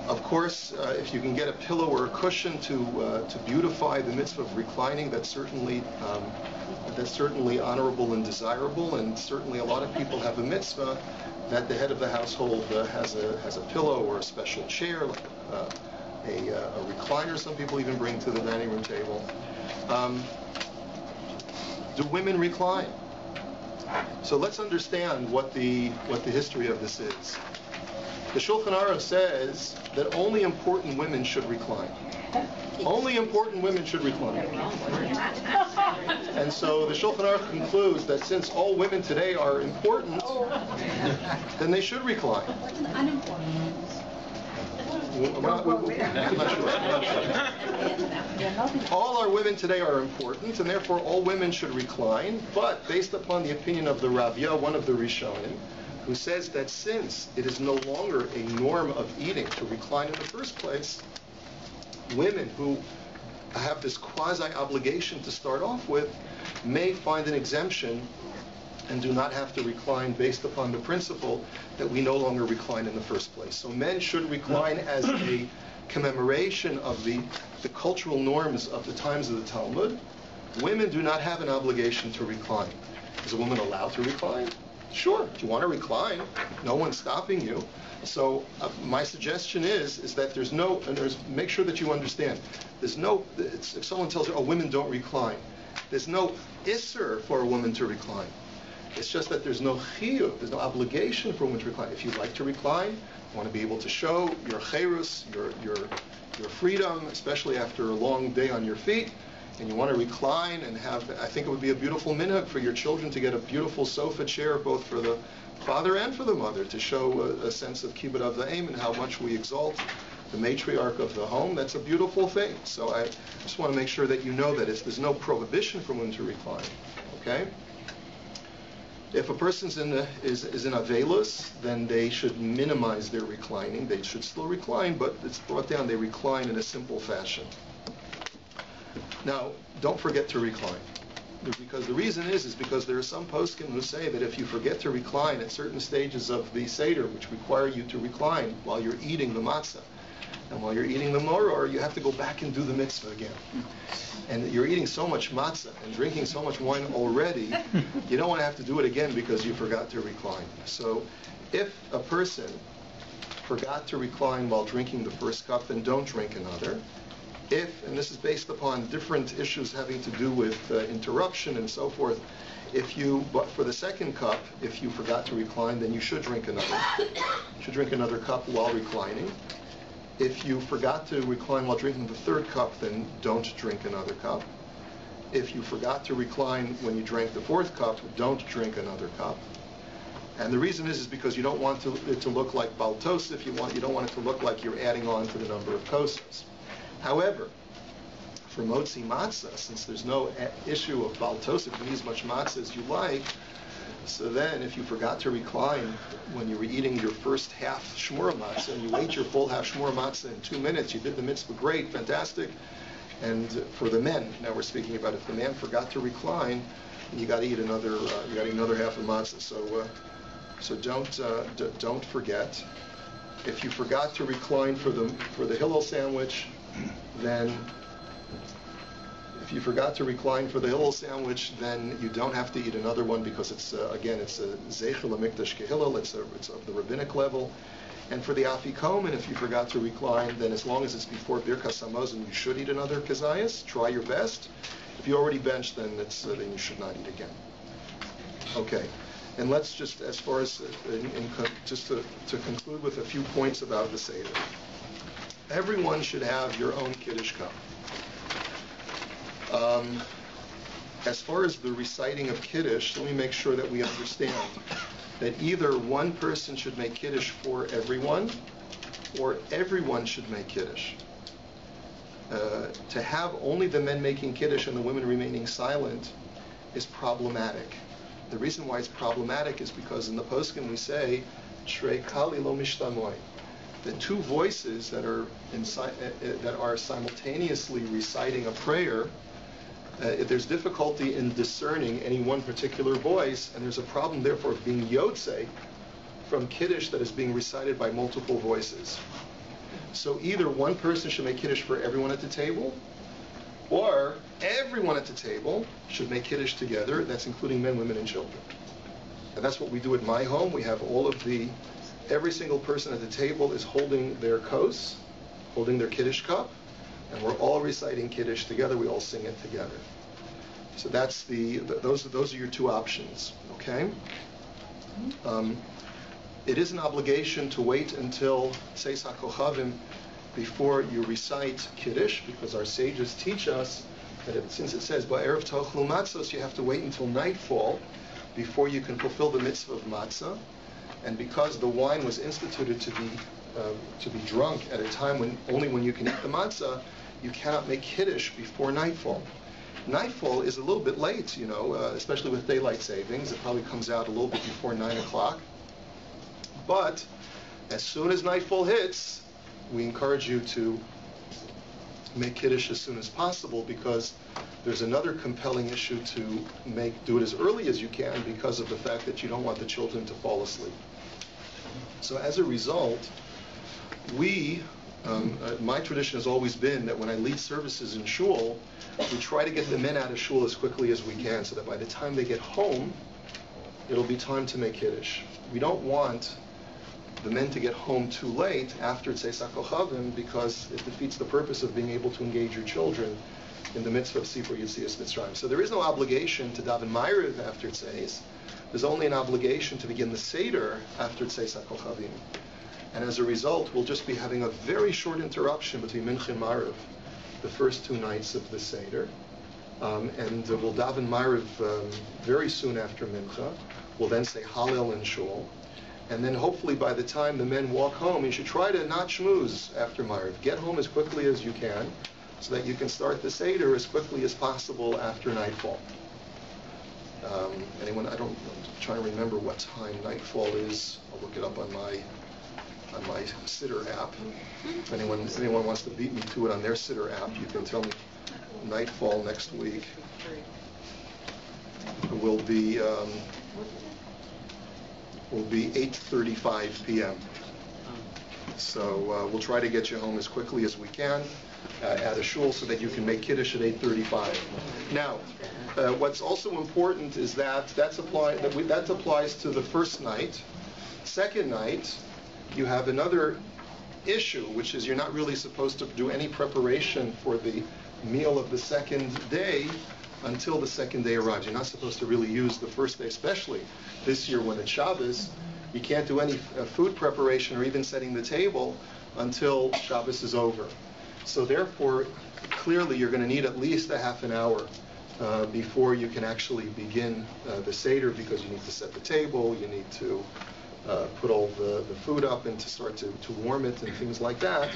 of course, if you can get a pillow or a cushion to beautify the mitzvah of reclining, that's certainly honorable and desirable, and certainly a lot of people have a mitzvah that the head of the household has a pillow or a special chair, like a recliner. Some people even bring to the dining room table. Do women recline? So let's understand what the history of this is. The Shulchan Aruch says that only important women should recline. Only important women should recline. And so the Shulchan Aruch concludes that since all women today are important, then they should recline. I'm not sure. All our women today are important, and therefore all women should recline, but based upon the opinion of the Rabbi, one of the Rishonim, who says that since it is no longer a norm of eating to recline in the first place, women who have this quasi-obligation to start off with may find an exemption and do not have to recline based upon the principle that we no longer recline in the first place. So men should recline as a commemoration of the cultural norms of the times of the Talmud. Women do not have an obligation to recline. Is a woman allowed to recline? Sure, if you want to recline, no one's stopping you. So my suggestion is that make sure that you understand, if someone tells you, oh, women don't recline, there's no isser for a woman to recline. It's just that there's no chiyuv, there's no obligation for a woman to recline. If you like to recline, you want to be able to show your cherus, your freedom, especially after a long day on your feet, and you want to recline and I think it would be a beautiful minhag for your children to get a beautiful sofa chair, both for the father and for the mother, to show a sense of kibbud av v'em and how much we exalt the matriarch of the home. That's a beautiful thing. So I just want to make sure that you know that there's no prohibition for women to recline. Okay? If a person is in avelus, then they should minimize their reclining. They should still recline, but it's brought down. They recline in a simple fashion. Now, don't forget to recline. Because the reason is because there are some poskim who say that if you forget to recline at certain stages of the Seder, which require you to recline while you're eating the matzah, and while you're eating the moror, you have to go back and do the mitzvah again. And you're eating so much matzah and drinking so much wine already, you don't want to have to do it again because you forgot to recline. So if a person forgot to recline while drinking the first cup, then don't drink another. And this is based upon different issues having to do with interruption and so forth, but for the second cup, if you forgot to recline, then you should drink another. You should drink another cup while reclining. If you forgot to recline while drinking the third cup, then don't drink another cup. If you forgot to recline when you drank the fourth cup, don't drink another cup. And the reason is because you don't want it to look like bal tosef. You don't want it to look like you're adding on to the number of kosas. However, for motzi matzah, since there's no issue of bal tosef, you can eat as much matzah as you like. So then, if you forgot to recline when you were eating your first half shmura matzah, and you ate your full half shmura matzah in 2 minutes, you did the mitzvah great, fantastic. And for the men, now we're speaking about if the man forgot to recline, and you got to eat another half of matzah. So don't forget. If you forgot to recline for the Hillel sandwich, then you don't have to eat another one, because it's a zeichel mikdash kehillel. It's of the rabbinic level. And for the afikomen, if you forgot to recline, then as long as it's before birkas hamazon, you should eat another kazayas. Try your best. If you already benched, then you should not eat again. Okay. And let's just, as far as to conclude with a few points about the Seder. Everyone should have your own Kiddush cup. As far as the reciting of Kiddush, let me make sure that we understand that either one person should make Kiddush for everyone, or everyone should make Kiddush. To have only the men making Kiddush and the women remaining silent is problematic. The reason why it's problematic is because in the poskim we say, Shrei Kali lo mishtamoy. The two voices that are simultaneously reciting a prayer, there's difficulty in discerning any one particular voice, and there's a problem therefore of being yotze from Kiddush that is being recited by multiple voices. So either one person should make Kiddush for everyone at the table, or everyone at the table should make Kiddush together. That's including men, women, and children. And that's what we do at my home. We have every single person at the table is holding their kos, holding their Kiddush cup, and we're all reciting Kiddush together. We all sing it together. So that's those are your two options. Okay. It is an obligation to wait until Seis HaKochavim before you recite Kiddush, because our sages teach us that since it says Ba'erev tochlu matzos, you have to wait until nightfall before you can fulfill the mitzvah of matzah. And because the wine was instituted to be drunk at a time when you can eat the matzah, you cannot make Kiddush before nightfall. Nightfall is a little bit late, especially with daylight savings. It probably comes out a little bit before 9 o'clock. But as soon as nightfall hits, we encourage you to make Kiddush as soon as possible, because there's another compelling issue to do it as early as you can, because of the fact that you don't want the children to fall asleep. So as a result, my tradition has always been that when I lead services in shul, we try to get the men out of shul as quickly as we can, so that by the time they get home, it'll be time to make Kiddush. We don't want the men to get home too late after Tzeis HaKochavim, because it defeats the purpose of being able to engage your children in the mitzvah of Sifur Yetzias Mitzrayim. So there is no obligation to daven Ma'ariv after Tzeis. There's only an obligation to begin the Seder after Tzeis HaKochavim. And as a result, we'll just be having a very short interruption between Mincha and Ma'ariv, the first two nights of the Seder. And we'll daven Ma'ariv very soon after Mincha. We'll then say Hallel in shul. And then hopefully by the time the men walk home, you should try to not schmooze after Ma'ariv. Get home as quickly as you can, so that you can start the Seder as quickly as possible after nightfall. I'm trying to remember what time nightfall is. I'll look it up on my Siddur app. If anyone wants to beat me to it on their Siddur app, you can tell me. Nightfall next week will be 8:35 p.m. So we'll try to get you home as quickly as we can at a shul, so that you can make Kiddush at 8:35. Now, what's also important is that applies to the first night. Second night, you have another issue, which is you're not really supposed to do any preparation for the meal of the second day until the second day arrives. You're not supposed to really use the first day, especially this year when it's Shabbos. You can't do any food preparation or even setting the table until Shabbos is over. So therefore, clearly you're going to need at least a half an hour before you can actually begin the Seder, because you need to set the table, you need to put all the food up and to start to warm it and things like that.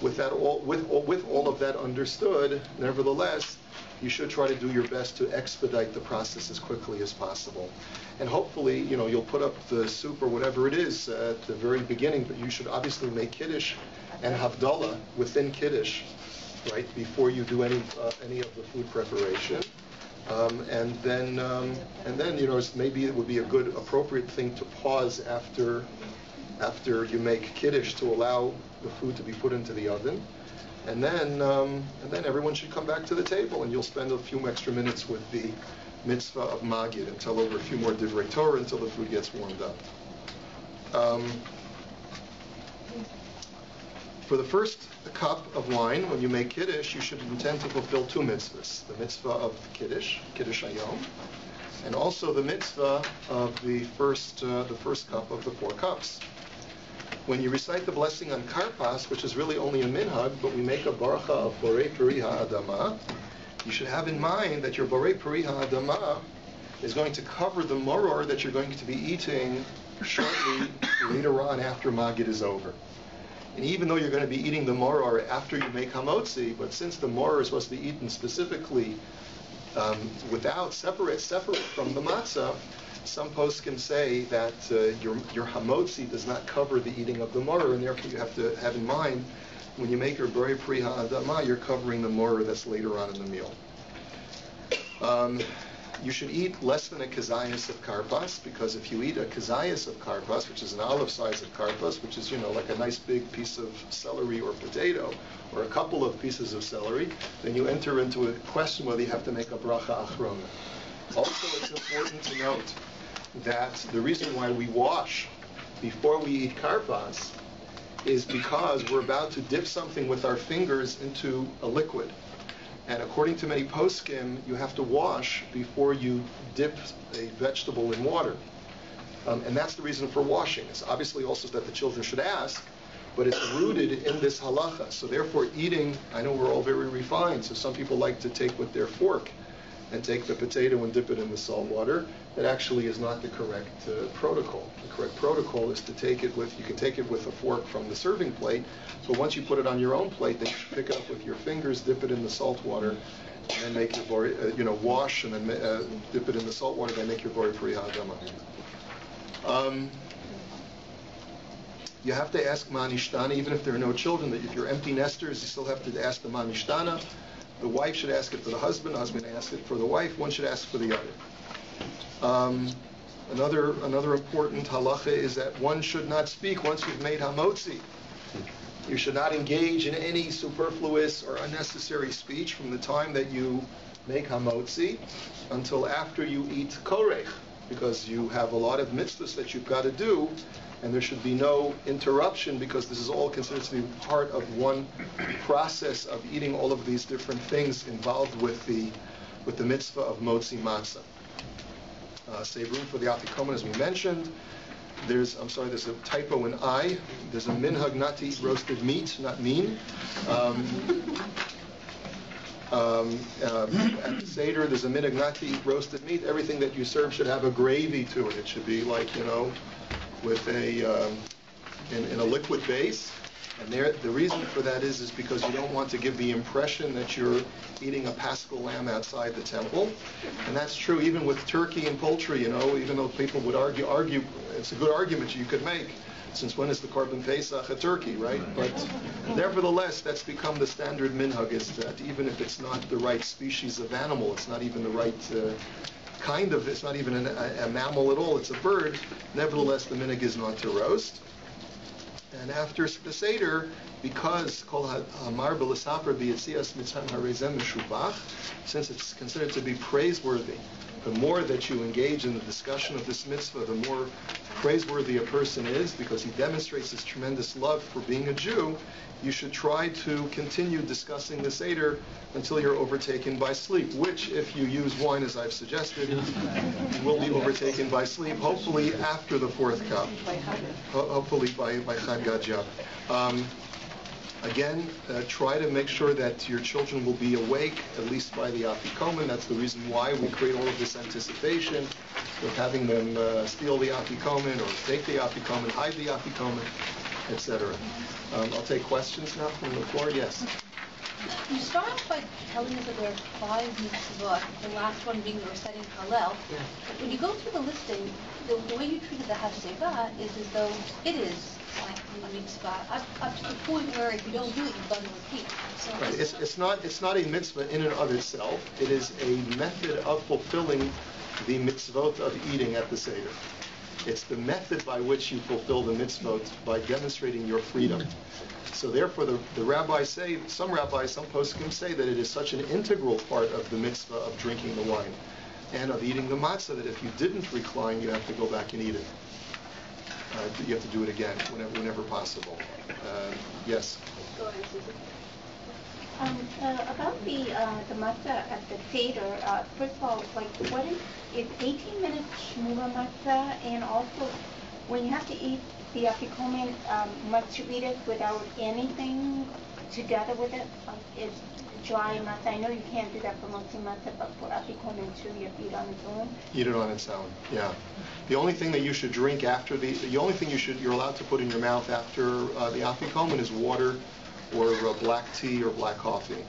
With all of that understood, nevertheless, you should try to do your best to expedite the process as quickly as possible. And hopefully, you'll put up the soup or whatever it is at the very beginning, but you should obviously make Kiddush and Havdalah within Kiddush, right, before you do any of the food preparation. And then maybe it would be a good appropriate thing to pause after you make kiddush to allow the food to be put into the oven, and then everyone should come back to the table, and you'll spend a few extra minutes with the mitzvah of magid and tell over a few more divrei Torah until the food gets warmed up. For the first cup of wine, when you make kiddush, you should intend to fulfill two mitzvahs: the mitzvah of kiddush hayom, and also the mitzvah of the first cup of the 4 cups. When you recite the blessing on karpas, which is really only a minhag, but we make a baracha of borei peri ha'adama, you should have in mind that your borei peri ha'adama is going to cover the moror that you're going to be eating shortly later on after magid is over. And even though you're going to be eating the moror after you make hamotzi, but since the moror is supposed to be eaten specifically separate from the matzah, some poskim say that your hamotzi does not cover the eating of the moror, and therefore you have to have in mind when you make your borei peri ha'adama, you're covering the moror that's later on in the meal. You should eat less than a kazayas of karpas, because if you eat a kazayas of karpas, which is an olive size of karpas, which is like a nice big piece of celery or potato, or a couple of pieces of celery, then you enter into a question whether you have to make a bracha achrona. Also, it's important to note that the reason why we wash before we eat karpas is because we're about to dip something with our fingers into a liquid. And according to many poskim, you have to wash before you dip a vegetable in water. And that's the reason for washing. It's obviously also that the children should ask, but it's rooted in this halacha. So therefore eating, I know we're all very refined, so some people like to take with their fork and take the potato and dip it in the salt water. That actually is not the correct protocol. The correct protocol is to take it with, you can take it with a fork from the serving plate, but once you put it on your own plate, then you should pick it up with your fingers, dip it in the salt water, and then make your wash, and then dip it in the salt water, then make your borei peri ha'adama. You have to ask manishtana, even if there are no children, that if you're empty nesters, you still have to ask the manishtana. The wife should ask it for the husband asks it for the wife, one should ask for the other. Another important halacha is that one should not speak once you've made hamotzi. You should not engage in any superfluous or unnecessary speech from the time that you make hamotzi until after you eat korech, because you have a lot of mitzvahs that you've got to do, and there should be no interruption, because this is all considered to be part of one process of eating all of these different things involved with the mitzvah of motzi matzah. Save room for the afikomen, as we mentioned. There's a typo in I. There's a minhag not to eat roasted meat, not mean. At the Seder, there's a minhag not to eat roasted meat. Everything that you serve should have a gravy to it. It should be like, with in a liquid base. And the reason for that is because you don't want to give the impression that you're eating a paschal lamb outside the temple. And that's true even with turkey and poultry, even though people would argue, it's a good argument you could make, since when is the Korban Pesach a turkey, right? But nevertheless, that's become the standard minhag, is that even if it's not the right species of animal, it's not even the right it's not even a mammal at all, it's a bird, nevertheless the minhag is not to roast. And after the Seder, because since it's considered to be praiseworthy, the more that you engage in the discussion of this mitzvah, the more praiseworthy a person is, because he demonstrates this tremendous love for being a Jew. You should try to continue discussing the Seder until you're overtaken by sleep, which, if you use wine as I've suggested, you will be overtaken by sleep, hopefully after the 4th cup. Hopefully by Chag Gadya. Again, try to make sure that your children will be awake, at least by the afikomen. That's the reason why we create all of this anticipation of having them steal the afikomen, or take the afikomen, hide the afikomen, etc. I'll take questions now from the floor. Yes? You start off by telling us that there are 5 mitzvot, the last one being the reciting Hallel. Yeah. But when you go through the listing, the way you treated the Hafzeh is as though it is a mitzvah, up to the point where if you don't do it, you've got to repeat. So Right. It's not a mitzvah in and of itself. It is a method of fulfilling the mitzvot of eating at the Seder. It's the method by which you fulfill the mitzvot by demonstrating your freedom. So therefore, the rabbis say, some poskim say that it is such an integral part of the mitzvah of drinking the wine and of eating the matzah that if you didn't recline, you have to go back and eat it. You have to do it again whenever possible. Yes? Go ahead, Susan. About the matzah at the Seder, first of all, like, what is 18 minutes shmura matzah, and also when you have to eat the afikomen, must you eat it without anything together with it? Like, it's dry matzah. I know you can't do that for motzi matzah, but for afikomen too, you have to eat on its own. Eat it on its own. Yeah. The only thing that you should drink after the only thing you're allowed to put in your mouth after the afikomen is water or black tea or black coffee.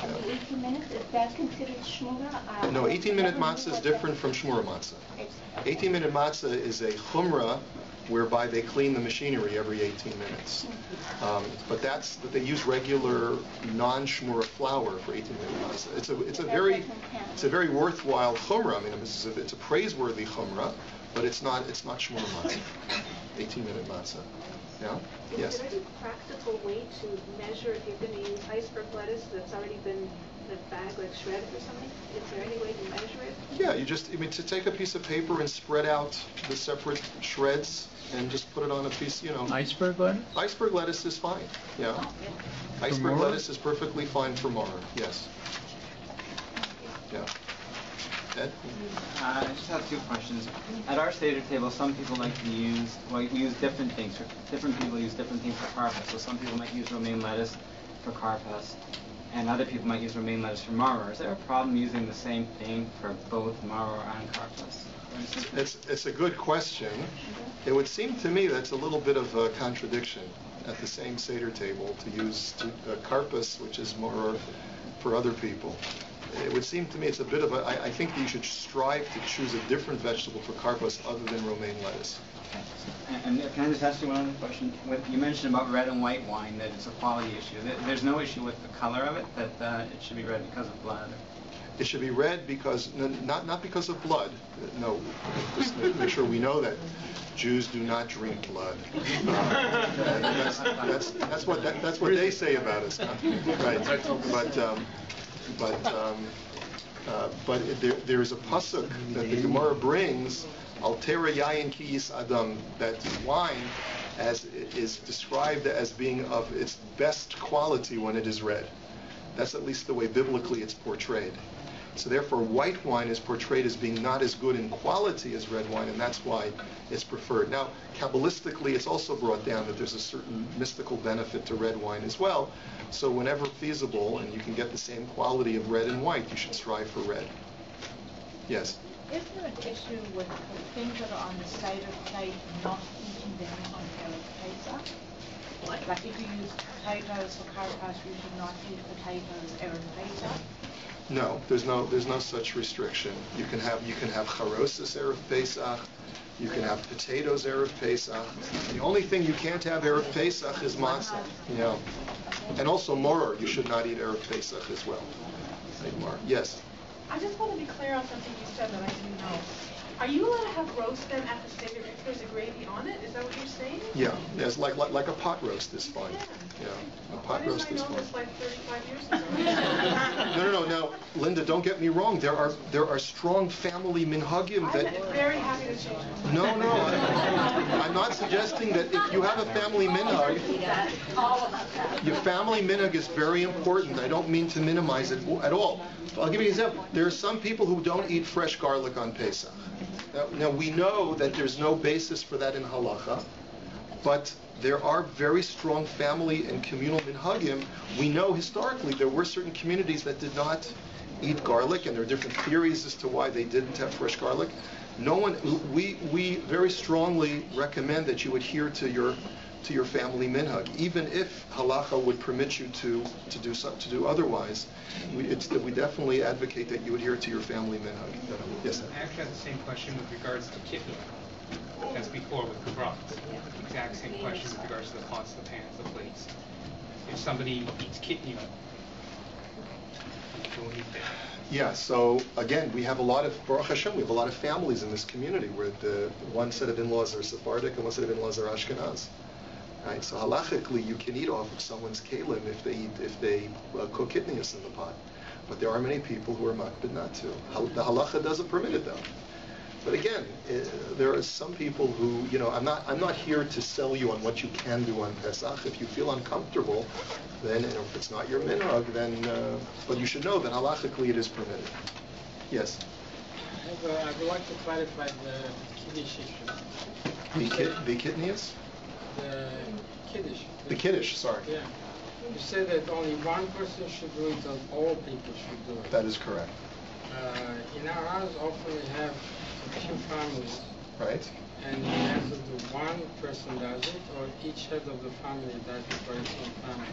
Yeah. 18 minutes, is that considered shmura? No, 18-minute matzah is different from shmura matzah. 18-minute matzah is a chumrah whereby they clean the machinery every 18 minutes. But they use regular non-shmura flour for 18-minute matzah. It's a very worthwhile chumrah. I mean, it's a praiseworthy chumrah, but it's not shmura matzah. 18-minute matzah. Yeah? Yes? Is there any practical way to measure if you're going to use iceberg lettuce that's already been in a bag, like shredded or something? Is there any way to measure it? Yeah, to take a piece of paper and spread out the separate shreds and just put it on a piece, Iceberg lettuce? Iceberg lettuce is fine, yeah. Iceberg lettuce is perfectly fine for maror, yes. Yeah. Ed? I just have 2 questions. At our Seder table, some people like to use, we use different things. Different people use different things for karpas. So some people might use romaine lettuce for karpas, and other people might use romaine lettuce for maror. Is there a problem using the same thing for both maror and karpas? It's a good question. It would seem to me that's a little bit of a contradiction at the same Seder table to use karpas, which is maror, for other people. It would seem to me it's a bit of I think that you should strive to choose a different vegetable for karpas other than romaine lettuce. Okay. And can I just ask you one other question? You mentioned about red and white wine, that it's a quality issue. There's no issue with the color of it, that it should be red because of blood? It should be red because, not because of blood. No, just make sure we know that Jews do not drink blood. That's what they say about us, huh? Right? But there is a pasuk that the Gemara brings, Altera Yayin Kiyis Adam, that wine is described as being of its best quality when it is red. That's at least the way biblically it's portrayed. So therefore, white wine is portrayed as being not as good in quality as red wine, and that's why it's preferred. Now, Kabbalistically, it's also brought down that there's a certain mystical benefit to red wine as well. So whenever feasible, and you can get the same quality of red and white, you should strive for red. Yes? Is there an issue with things that are on the Seder plate not eating them on Erev Pesach? Like if you use potatoes for karpas, you should not eat potatoes Erev Pesach? No, there's no such restriction. You can have charosis Erev Pesach. You can have potatoes Erev Pesach. The only thing you can't have Erev Pesach is matzah. Yeah, and also maror. You should not eat Erev Pesach as well. Yes. I just want to be clear on something you said that I didn't know. Are you allowed to have roast then at the Seder if there's a gravy on it? Is that what you're saying? Yeah, yes, like a pot roast is fine. Yeah, a pot roast is fine. Why didn't I know this like 35 years ago? No. Now, Linda, don't get me wrong. There are strong family minhagim that. I'm very happy to change my mind. No. I'm not suggesting that if you have a family minhag, your family minhag is very important. I don't mean to minimize it at all. I'll give you an example. There are some people who don't eat fresh garlic on Pesach. Now we know that there's no basis for that in halacha, but there are very strong family and communal minhagim. We know historically there were certain communities that did not eat garlic, and there are different theories as to why they didn't have fresh garlic. We very strongly recommend that you adhere to to your family minhag, even if halacha would permit you to do otherwise. We definitely advocate that you adhere to your family minhag. Yes, sir. I actually have the same question with regards to kitni as before with kabrach. Exact same question with regards to the pots, the pans, the plates. If somebody eats kitni, don't eat that. Yeah, so again, we have a lot of, Baruch Hashem, we have a lot of families in this community where the one set of in-laws are Sephardic and one set of in-laws are Ashkenaz. Right? So halachically, you can eat off of someone's kalim if they cook kidneys in the pot. But there are many people who are makbid not to. The halacha doesn't permit it though. But again, there are some people who, I'm not here to sell you on what you can do on Pesach. If you feel uncomfortable, then if it's not your minhag, then but you should know that halachically it is permitted. Yes. I would like to clarify the kiddush issue. The kidneys? The kiddush. The kiddush, sorry. Yeah. You said that only one person should do it and all people should do it. That is correct. In our house, often we have a few families. Right. And either the one person does it, or each head of the family does it for his own family.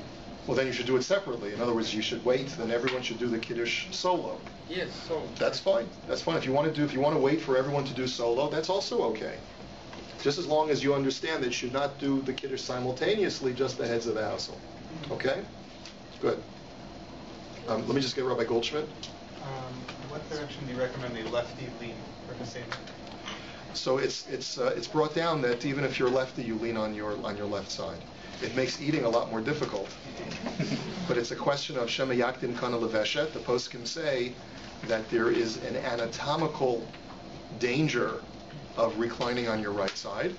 Well, then you should do it separately. In other words, you should wait. Then everyone should do the kiddush solo. Yes, so. That's fine. That's fine. If you want to wait for everyone to do solo, that's also okay. Just as long as you understand that you should not do the kiddush simultaneously, just the heads of the household. Okay? Good. Let me just get Rabbi Goldschmidt. What direction do you recommend the lefty lean for the Seder? So it's brought down that even if you're lefty, you lean on your left side. It makes eating a lot more difficult. But it's a question of Shema Yakdim Kana Leveshet. The poskim say that there is an anatomical danger of reclining on your right side,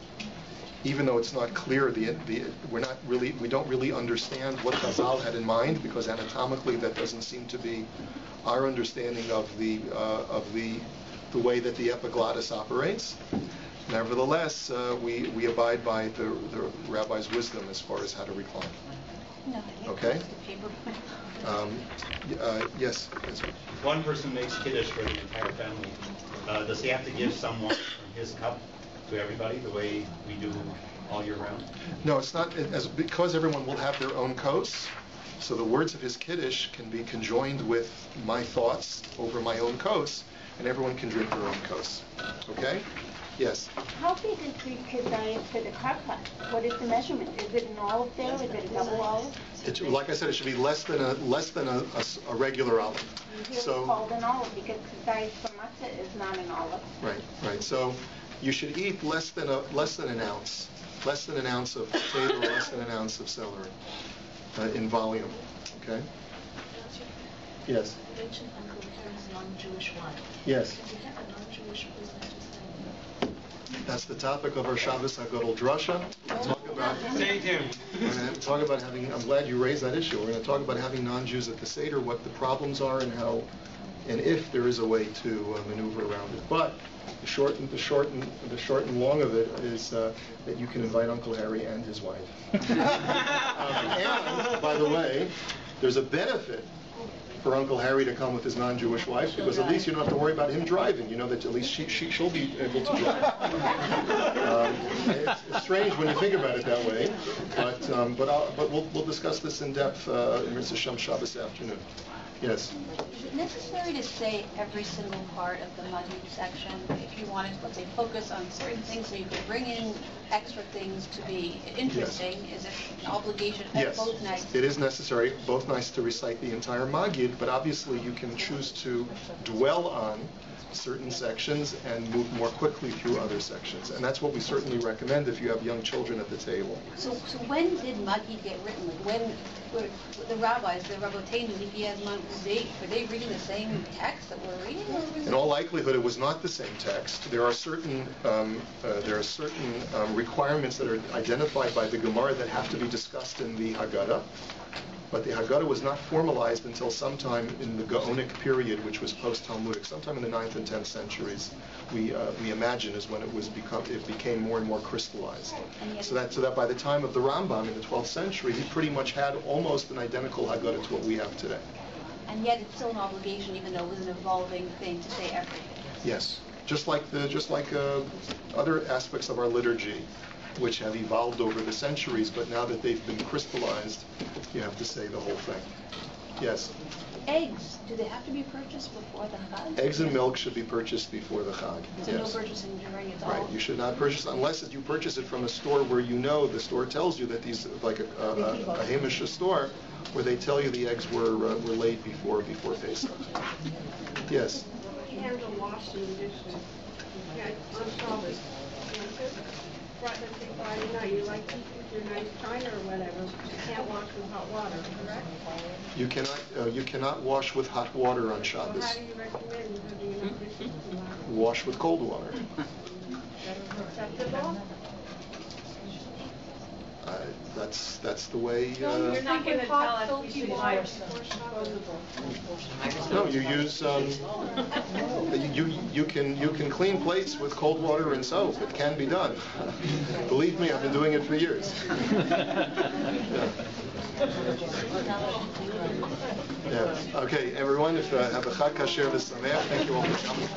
even though it's not clear. We don't really understand what Chazal had in mind, because anatomically that doesn't seem to be our understanding of the way that the epiglottis operates. Nevertheless, we abide by the rabbi's wisdom as far as how to recline. No, Okay? Yes. One person makes kiddush for the entire family. Does he have to give someone from his cup to everybody, the way we do all year round? No, it's not, because everyone will have their own kos, so the words of his kiddush can be conjoined with my thoughts over my own kos, and everyone can drink their own kos. Okay? Yes? How big is the keziah for the karpas? What is the measurement? Is it an olive there? Is it a double olive? Like I said, it should be less than a regular olive. Here it's called an olive because keziah for matzah is not an olive. Right. So you should eat less than an ounce of potato, less than an ounce of celery in volume. Okay. Yes. You mentioned Uncle Harry's non-Jewish wife. Yes. If you have a non-Jewish business, that's the topic of our Shabbos HaGadol Drasha. We're talk about having. I'm glad you raised that issue. We're going to talk about having non-Jews at the Seder, what the problems are, and how, and if there is a way to maneuver around it. But the short and long of it is that you can invite Uncle Harry and his wife. And by the way, there's a benefit for Uncle Harry to come with his non-Jewish wife, because at least you don't have to worry about him driving. You know that at least she'll be able to drive. It's strange when you think about it that way, but we'll discuss this in depth in Mitzvah Shem Shabbos afternoon. Yes. Is it necessary to say every single part of the Magid section if you wanted to, let's say, focus on certain things so you could bring in extra things to be interesting? Yes. Is it an obligation? Yes. Both nice? It is necessary, both nice to recite the entire Magid, but obviously you can choose to dwell on certain sections and move more quickly through other sections. And that's what we certainly recommend if you have young children at the table. So when did Magid get written? Like when were the rabbis, the Rabboteinu, were they reading the same text that we're reading? In all likelihood, it was not the same text. There are certain requirements that are identified by the Gemara that have to be discussed in the Haggadah. But the Haggadah was not formalized until sometime in the Gaonic period, which was post-Talmudic, sometime in the 9th and 10th centuries. We imagine is when it became more and more crystallized. So that by the time of the Rambam in the 12th century, he pretty much had almost an identical Haggadah to what we have today. And yet it's still an obligation, even though it was an evolving thing, to say everything. Yes, just like other aspects of our liturgy. which have evolved over the centuries, but now that they've been crystallized, you have to say the whole thing. Yes? Eggs, do they have to be purchased before the Chag? Eggs and milk should be purchased before the Chag. So yes. no purchasing during it all? Right, you should not purchase, unless you purchase it from a store where you know, the store tells you that these, like a Hamish store, where they tell you the eggs were laid before Pesach. Yes? Handle washing dishes. Yeah, on Shabbos. Friday night, you like your nice china or whatever, you can't wash with hot water, correct? You cannot wash with hot water on Shabbos. So how do you recommend? How do you know this is Wash with cold water. acceptable? That's the way. You're not going to tell us we should wash. No, you use you can clean plates with cold water and soap. It can be done. Believe me, I've been doing it for years. Yeah. Okay, everyone. Have a Chag Kasher v'Sameach. Thank you all for coming.